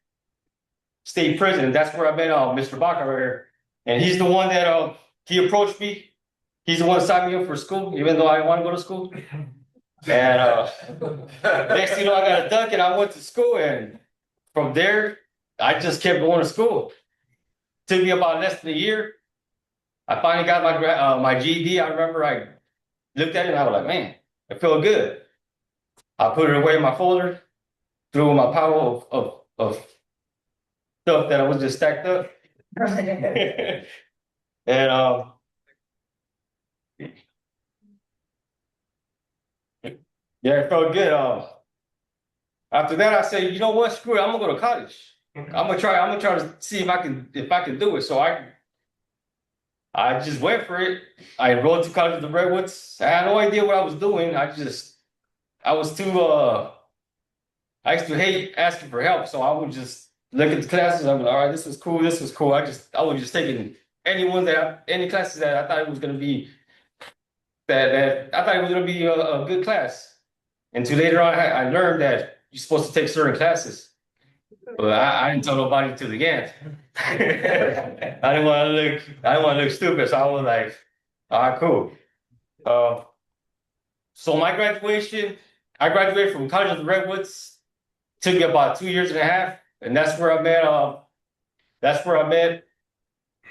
State Prison. That's where I met Mr. Baca right here. And he's the one that he approached me. He's the one that signed me up for school, even though I didn't want to go to school. And next thing you know, I got a dunk and I went to school. And from there, I just kept going to school. Took me about less than a year. I finally got my GED. I remember I looked at it and I was like, man, it felt good. I put it away in my folder, threw in my pile of stuff that I was just stacked up. And yeah, it felt good. After that, I said, you know what, screw it, I'm gonna go to college. I'm gonna try to see if I can do it. So I just went for it. I enrolled to College of the Redwoods. I had no idea what I was doing. I used to hate asking for help, so I would just look at the classes. I'm like, all right, this was cool. This was cool. I was just taking any classes that I thought it was going to be that I thought it was going to be a good class. Until later on, I learned that you're supposed to take certain classes, but I didn't tell nobody until the end. I didn't want to look stupid, so I was like, all right, cool. So my graduation, I graduated from College of the Redwoods. Took me about 2 years and a half, and that's where I met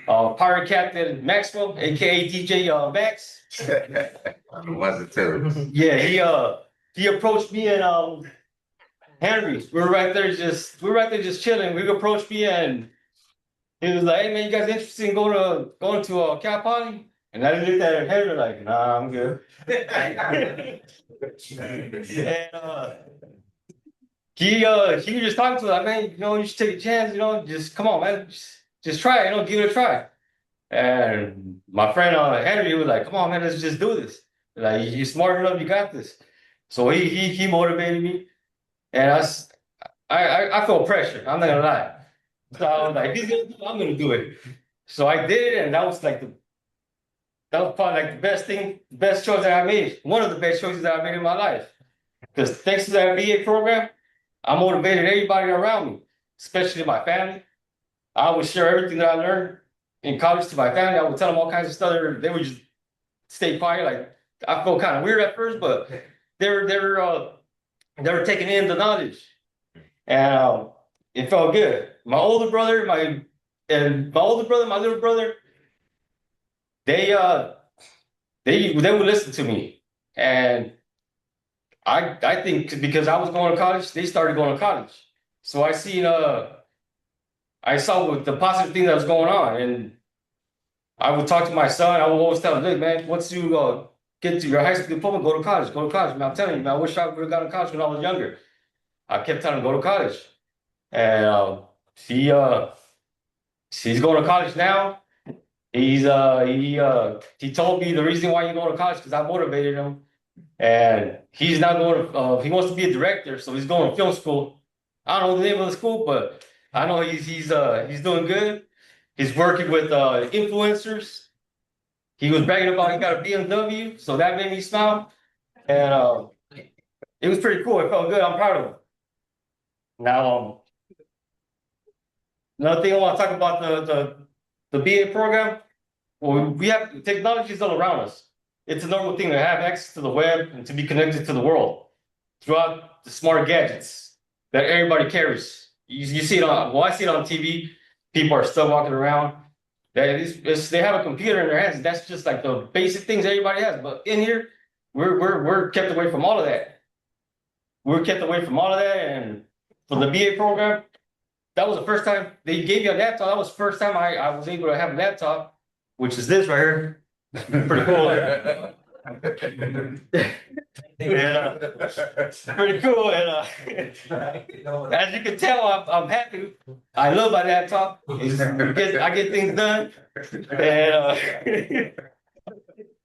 Pirate Captain Maxwell, aka DJ Max. Was it too? Yeah, he approached me and Henry. We were right there just chilling. We approached me and he was like, "Hey man, you guys interested in going to Cal Poly?" And I looked at Henry like, "Nah, I'm good." And he was just talking to us, like, man, you should take a chance, just come on, man, just try it, give it a try. And my friend Henry was like, come on, man, let's just do this. Like, you're smart enough, you got this. So he motivated me, and I felt pressure. I'm not gonna lie. So I was like, I'm gonna do it. So I did it, and that was probably like the best choice that I made. One of the best choices that I made in my life. Because thanks to that BA program, I motivated everybody around me, especially my family. I would share everything that I learned in college to my family. I would tell them all kinds of stuff. They would just stay quiet. Like, I felt kind of weird at first, but they were taking in the knowledge, and it felt good. My older brother, my little brother, they would listen to me, and I think because I was going to college, they started going to college. So I saw the positive thing that was going on, and I would talk to my son. I would always tell him, "Look, man, once you get to your high school diploma, go to college. Go to college." Man, I'm telling you, man, I wish I would have gone to college when I was younger. I kept telling him go to college, and he's going to college now. He told me the reason why you go to college because I motivated him. And he's not going to, he wants to be a director, so he's going to film school. I don't know the name of the school, but I know he's doing good. He's working with influencers, He was bragging about he got a BMW, so that made me smile. And it was pretty cool. It felt good. I'm proud of him. Now, another thing I want to talk about the BA program. Well, we have technology is all around us. It's a normal thing to have access to the web and to be connected to the world throughout the smart gadgets that everybody carries. You see it on, well, I see it on TV. People are still walking around. They have a computer in their hands. That's just like the basic things everybody has. But in here, we're kept away from all of that. We're kept away from all of that. And for the BA program, that was the first time they gave you a laptop. That was the first time I was able to have a laptop, which is this right here. Pretty cool. Yeah, pretty cool. And as you can tell, I'm happy. I love my laptop. I get things done. And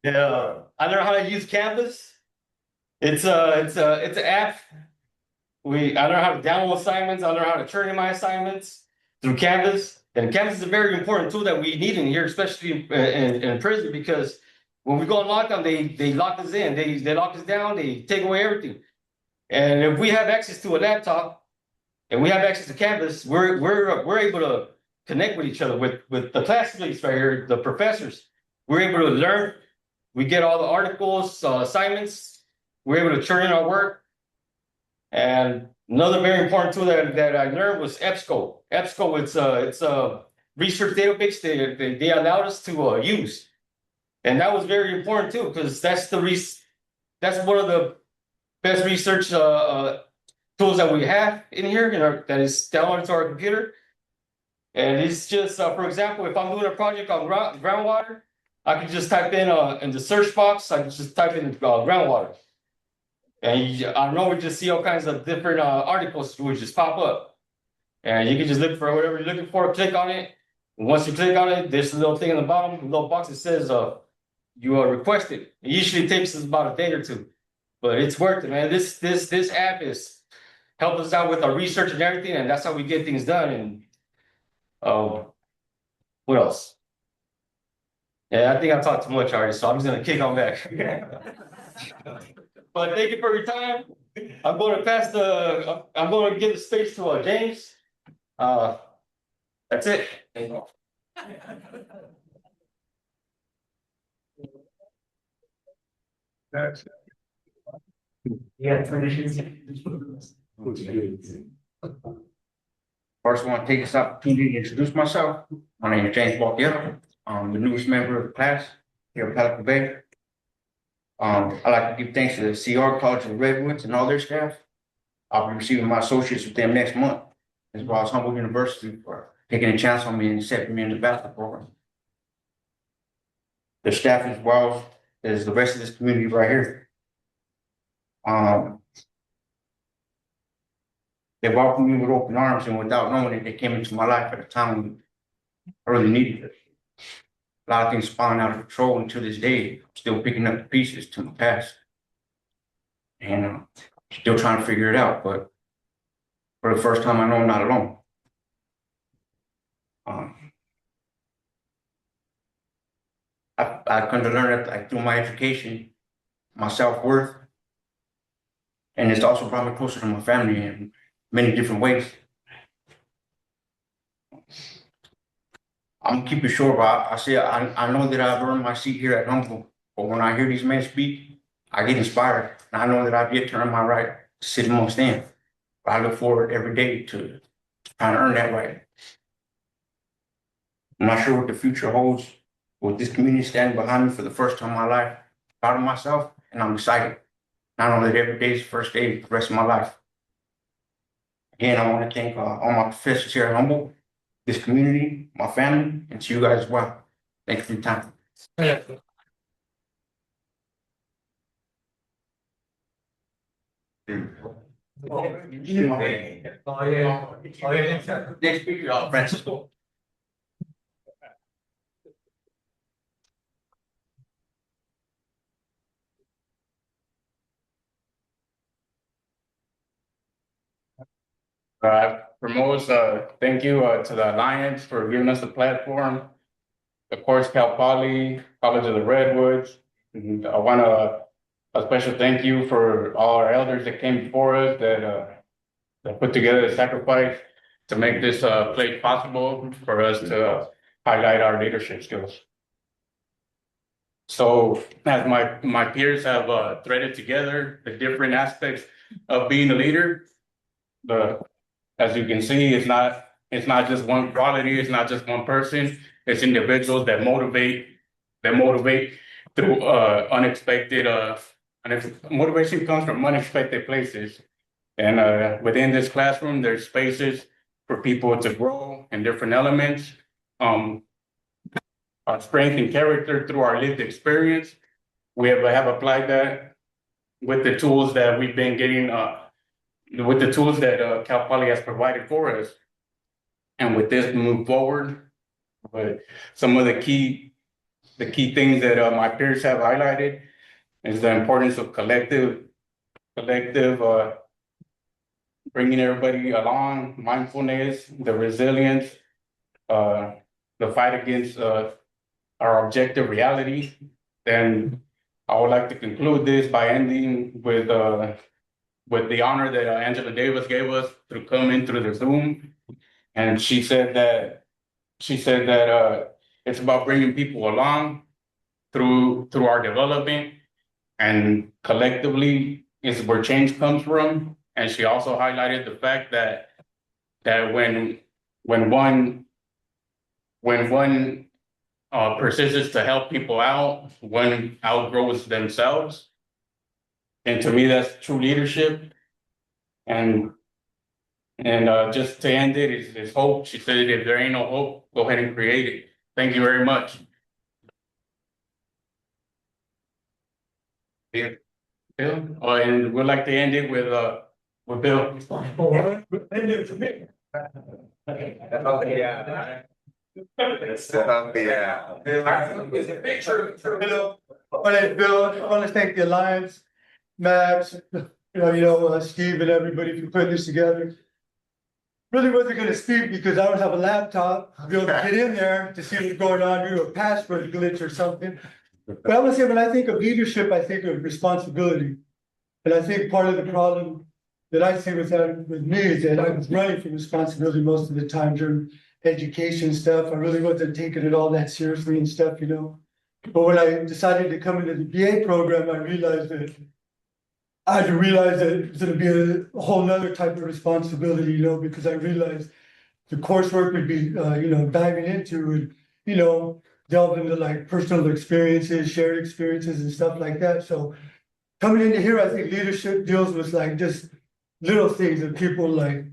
yeah, I learned how to use Canvas. It's an app. I learned how to download assignments. I learned how to turn in my assignments through Canvas. And Canvas is a very important tool that we need in here, especially in prison, because when we go on lockdown, they lock us in. They lock us down. They take away everything. And if we have access to a laptop and we have access to Canvas, we're able to connect with each other with the classmates right here, the professors. We're able to learn. We get all the articles, assignments. We're able to turn in our work. And another very important tool that I learned was EBSCO. EBSCO, it's a research database they allowed us to use. And that was very important too, because that's one of the best research tools that we have in here, that is downloaded to our computer. And it's just, for example, if I'm doing a project on groundwater, I can just type in the search box, I can just type in groundwater. And I know we just see all kinds of different articles which just pop up. And you can just look for whatever you're looking for, click on it. And once you click on it, there's a little thing in the bottom, a little box that says you are requested. It usually takes us about a day or two, but it's worth it, man. This app is helped us out with our research and everything, and that's how we get things done. And what else? Yeah, I think I talked too much already, so I'm just gonna kick on back. But thank you for your time. I'm going to give the space to James. That's it. Yeah, traditions. First, I want to take this opportunity to introduce myself. My name is James Walker. I'm the newest member of the class here at Pelican Bay. I'd like to give thanks to the CR College of Redwoods and all their staff. I'll be receiving my associates with them next month, as well as Humboldt University for taking a chance on me and accepting me in the basketball program. The staff, as well as the rest of this community right here. They welcomed me with open arms, and without knowing it, they came into my life at a time when I really needed it. A lot of things spiraling out of control, and to this day, I'm still picking up the pieces to my past. And still trying to figure it out, but for the first time, I know I'm not alone. I've come to learn that through my education, my self-worth, and it's also brought me closer to my family in many different ways. I'm gonna keep it short, but I know that I've earned my seat here at Humboldt, but when I hear these men speak, I get inspired, and I know that I've yet to earn my right to sit amongst them. But I look forward every day to trying to earn that right. I'm not sure what the future holds, with this community standing behind me for the first time in my life. I'm proud of myself, and I'm excited. Not only that every day is the first day of the rest of my life. Again, I want to thank all my professors here at Humboldt, this community, my family, and to you guys as well. Thank you for your time. Next speaker, Francisco. Thank you to the Alliance for giving us the platform. of course, Cal Poly, College of the Redwoods. And I want a special thank you for all our elders that came before us that put together the sacrifice to make this place possible for us to highlight our leadership skills. So as my peers have threaded together the different aspects of being a leader, as you can see, it's not just one quality, it's not just one person, it's individuals that motivate through unexpected motivation comes from unexpected places. And within this classroom, there's spaces for people to grow in different elements. Our strength and character through our lived experience. We have applied that with the tools that we've been getting, with the tools that Cal Poly has provided for us. And with this move forward, but some of the key things that my peers have highlighted is the importance of collective, bringing everybody along, mindfulness, the resilience, the fight against our objective reality. And I would like to conclude this by ending with the honor that Angela Davis gave us through coming through the Zoom. And she said that it's about bringing people along through our development, and collectively is where change comes from. And she also highlighted the fact that when one persists to help people out, one outgrows themselves. And to me, that's true leadership. And just to end it is hope. She said, if there ain't no hope, go ahead and create it. Thank you very much. Bill? And we'd like to end it with Bill. There's a picture. Hello. My name is Bill. I want to thank the Alliance, Max, Steve and everybody for putting this together. Really wasn't going to speak because I don't have a laptop to be able to get in there to see what's going on, do a password glitch or something. But I want to say, when I think of leadership, I think of responsibility. And I think part of the problem that I see with me is that I was running from responsibility most of the time during education stuff. I really wasn't taking it all that seriously and stuff, But when I decided to come into the BA program, I realized that I had to realize that it's going to be a whole nother type of responsibility, because I realized the coursework would be, diving into would, delve into like personal experiences, shared experiences and stuff like that. So coming into here, I think leadership deals with like just little things of people like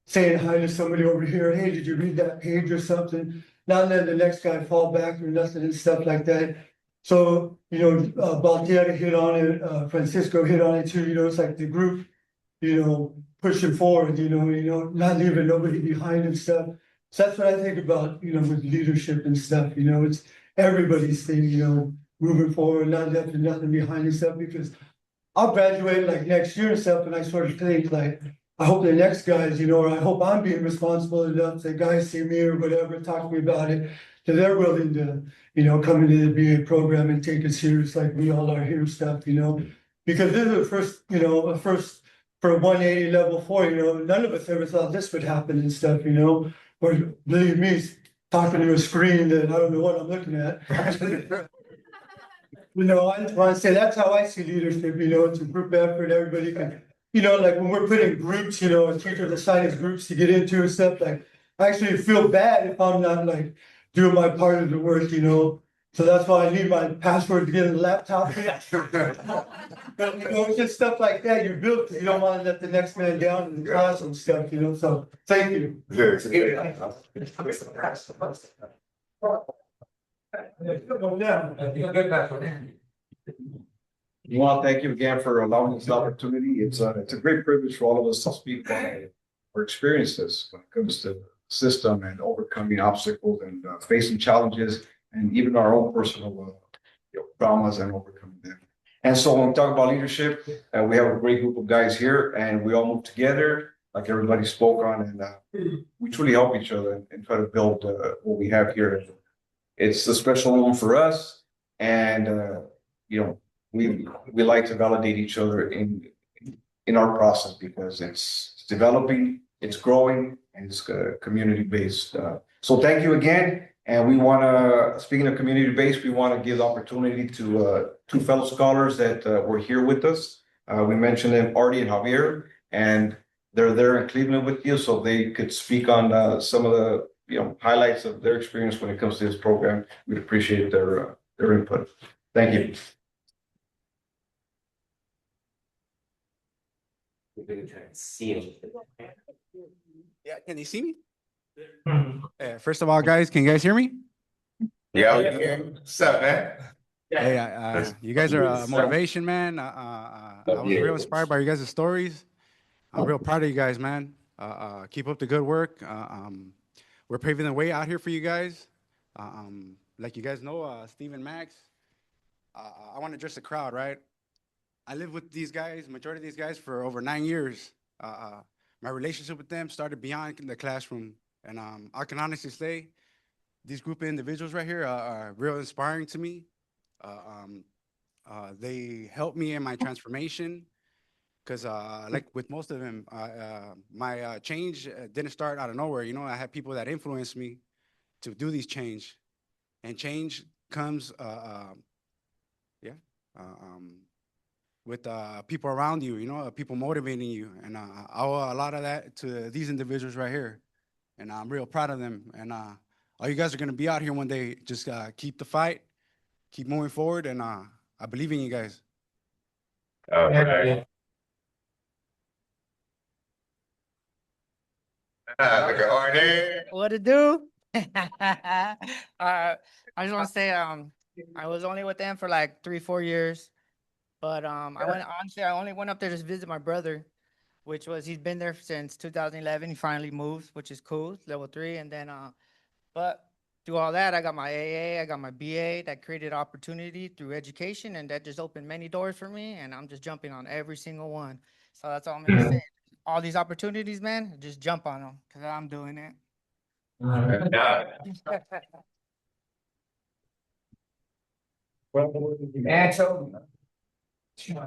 saying hi to somebody over here. Hey, did you read that page or something? Not letting the next guy fall back or nothing and stuff like that. So, Baltiera hit on it, Francisco hit on it too, it's like the group, pushing forward, not leaving nobody behind and stuff. So that's what I think about, with leadership and stuff, it's everybody's thing, moving forward, not left nothing behind and stuff, because I'll graduate like next year and stuff, and I sort of think like, I hope the next guys, or I hope I'm being responsible enough that guys see me or whatever, talk to me about it, that they're willing to, come into the BA program and take it serious like we all are here stuff, because this is the first, a first for 180 level 4, none of us ever thought this would happen and stuff, or believe me, talking to a screen that I don't know what I'm looking at. I just want to say that's how I see leadership, it's a group effort, everybody can, like when we're putting groups, teachers assign us groups to get into and stuff, like I actually feel bad if I'm not like doing my part of the work, so that's why I need my password to get in the laptop. But it's just stuff like that you build because you don't want to let the next man down in the class and stuff, so thank you. We want to thank you again for allowing this opportunity. It's a great privilege for all of us to speak on our experiences when it comes to system and overcoming obstacles and facing challenges and even our own personal traumas and overcoming them. And so when we talk about leadership, we have a great group of guys here and we all move together like everybody spoke on, and we truly help each other and try to build what we have here it's a special moment for us. And, we like to validate each other in our process because it's developing, it's growing, and it's community based. So thank you again. And we want to, speaking of community based, we want to give the opportunity to two fellow scholars that were here with us. We mentioned them, Artie and Javier, and they're there in Cleveland with you, so they could speak on some of the highlights of their experience when it comes to this program. We'd appreciate their input. Thank you. Yeah, can you see me? First of all, guys, can you guys hear me? Yeah. What's up, man? Hey, you guys are a motivation, man. I was real inspired by you guys' stories. I'm real proud of you guys, man. Keep up the good work. We're paving the way out here for you guys. Like you guys know, Steve and Max, I want to address the crowd, right? I lived with these guys, majority of these guys, for over 9 years. My relationship with them started beyond the classroom. And I can honestly say, these group of individuals right here are real inspiring to me. They helped me in my transformation because like with most of them, my change didn't start out of nowhere. I had people that influenced me to do these change. And change comes, with people around you, people motivating you. And I owe a lot of that to these individuals right here. And I'm real proud of them. And all you guys are going to be out here one day. Just keep the fight, keep moving forward. And I believe in you guys. Okay. Look at Artie. What it do? I just want to say, I was only with them for like 3-4 years, but I only went up there to visit my brother, which was, he's been there since 2011. He finally moved, which is cool, level 3. And then, but through all that, I got my AA, I got my BA that created opportunity through education, and that just opened many doors for me. And I'm just jumping on every single one. So that's all I'm gonna say. All these opportunities, man, just jump on them because I'm doing it.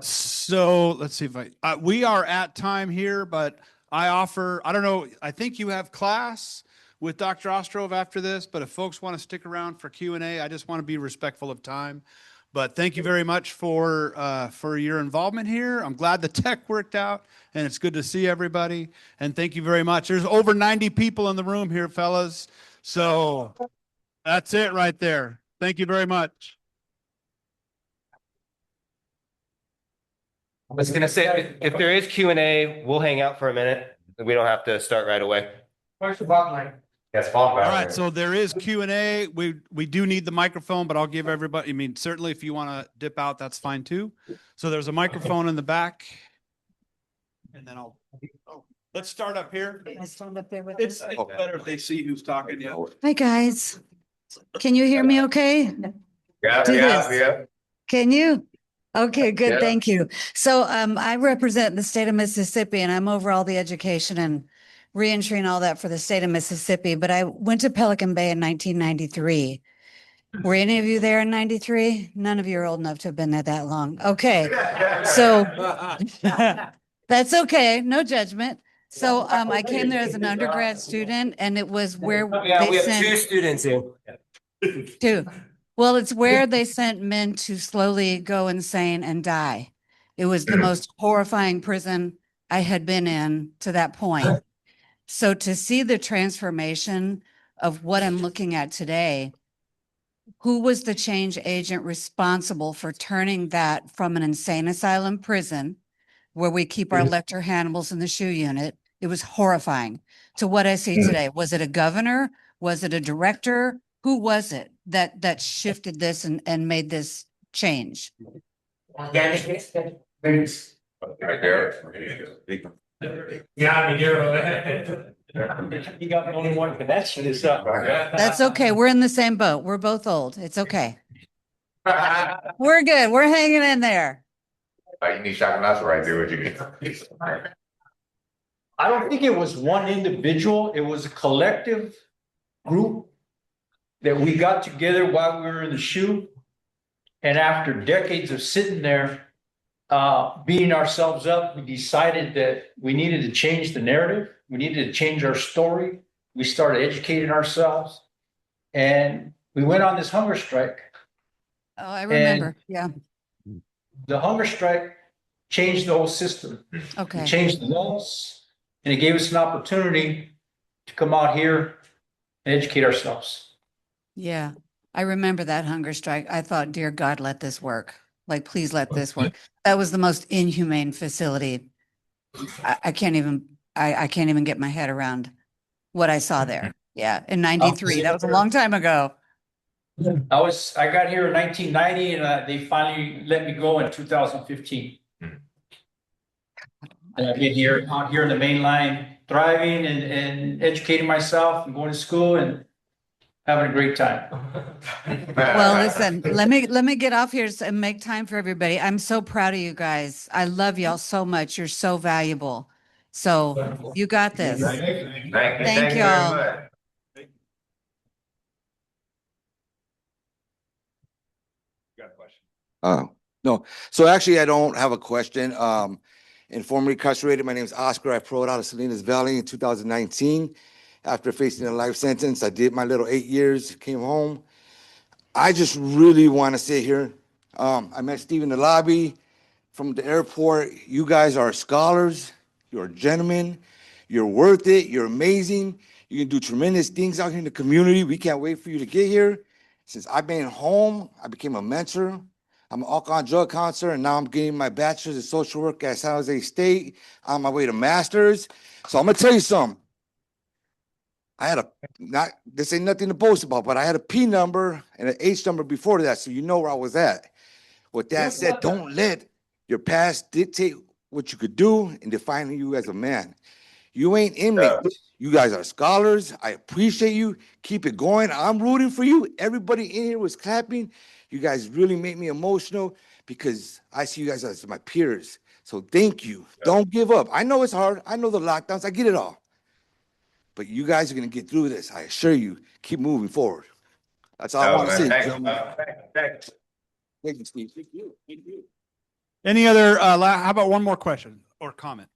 So let's see if we are at time here, but I don't know, I think you have class with Dr. Ostrov after this, but if folks want to stick around for Q&A, I just want to be respectful of time. But thank you very much for your involvement here. I'm glad the tech worked out, and it's good to see everybody. And thank you very much. There's over 90 people in the room here, fellas. So that's it right there. Thank you very much. I was gonna say, if there is Q&A, we'll hang out for a minute. We don't have to start right away. Where's the bottom line? Yes, Bob. All right, so there is Q&A. We do need the microphone, but I'll give everybody, certainly if you want to dip out, that's fine too. So there's a microphone in the back. And then let's start up here. It's better if they see who's talking. Yeah. Hi, guys. Can you hear me okay? Yeah. Can you? Okay, good. Yeah. Thank you. So I represent the state of Mississippi, and I'm over all the education and reentry and all that for the state of Mississippi. But I went to Pelican Bay in 1993. Were any of you there in 93? None of you are old enough to have been there that long. Okay. So that's okay. No judgment. So I came there as an undergrad student, and it was where we have 2 students here. 2. Well, it's where they sent men to slowly go insane and die. It was the most horrifying prison I had been in to that point. So to see the transformation of what I'm looking at today, who was the change agent responsible for turning that from an insane asylum prison where we keep our lector Hannibals in the shoe unit? It was horrifying to what I see today. Was it a governor? Was it a director? Who was it that shifted this and made this change? Right there. Yeah, you got only one connection. That's okay. We're in the same boat. We're both old. It's okay. We're good. We're hanging in there. You need chocolate right there with you. I don't think it was one individual. It was a collective group that we got together while we were in the SHU. And after decades of sitting there, beating ourselves up, we decided that we needed to change the narrative. We needed to change our story. We started educating ourselves. And we went on this hunger strike. Oh, I remember. Yeah. The hunger strike changed the whole system. Okay. It changed the laws, and it gave us an opportunity to come out here and educate ourselves. Yeah. I remember that hunger strike. I thought, dear God, let this work. Like, please let this work. That was the most inhumane facility. I can't even get my head around what I saw there. Yeah. In 93. That was a long time ago. I got here in 1990, and they finally let me go in 2015. And I've been here, out here in the main line, thriving and educating myself and going to school and having a great time. Well, listen, let me get off here and make time for everybody. I'm so proud of you guys. I love y'all so much. You're so valuable. So you got this. Thank you y'all. very much. No. So actually, I don't have a question. Formerly incarcerated, my name is Oscar. I paroled out of Salinas Valley in 2019. After facing a life sentence, I did my little 8 years, came home. I just really want to say here, I met Steve in the lobby from the airport. You guys are scholars. You're gentlemen. You're worth it. You're amazing. You can do tremendous things out here in the community. We can't wait for you to get here. Since I've been home, I became a mentor. I'm an alcohol and drug counselor, and now I'm getting my bachelor's in social work at San Jose State on my way to master's. So I'm gonna tell you something. I had this ain't nothing to boast about, but I had a P number and an H number before that, so you know where I was at. With that said, don't let your past dictate what you could do and define you as a man. You ain't inmates. You guys are scholars. I appreciate you. Keep it going. I'm rooting for you. Everybody in here was clapping. You guys really made me emotional because I see you guys as my peers. So thank you. Don't give up. I know it's hard. I know the lockdowns. I get it all. But you guys are going to get through this. I assure you. Keep moving forward. That's all I want to say. Thank you, Steve. Thank you. Thank you. Any other, how about one more question or comment?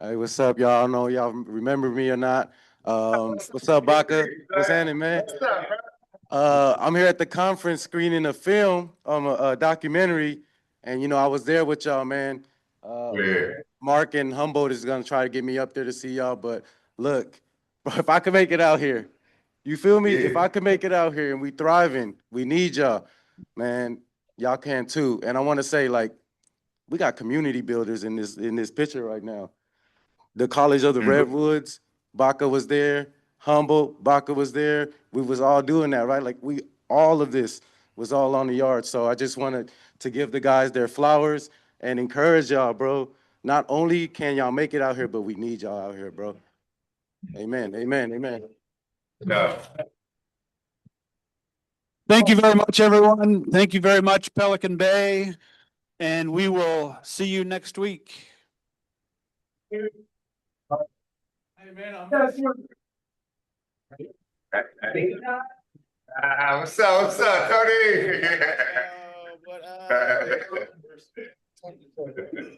Hey, what's up, y'all? I don't know y'all remember me or not. What's up, Baca? What's happening, man? I'm here at the conference screening a film, a documentary, and I was there with y'all, man. Mark and Humboldt is gonna try to get me up there to see y'all, but look, if I can make it out here, you feel me? If I can make it out here and we thriving, we need y'all, man. Y'all can too. And I want to say, like, we got community builders in this picture right now. The College of the Redwoods, Baca was there. Humboldt, Baca was there. We was all doing that, right? Like all of this was all on the yard. So I just wanted to give the guys their flowers and encourage y'all, bro. Not only can y'all make it out here, but we need y'all out here, bro. Amen, amen, amen. Thank you very much, everyone. Thank you very much, Pelican Bay. And we will see you next week. Hey man, what's up, Tony?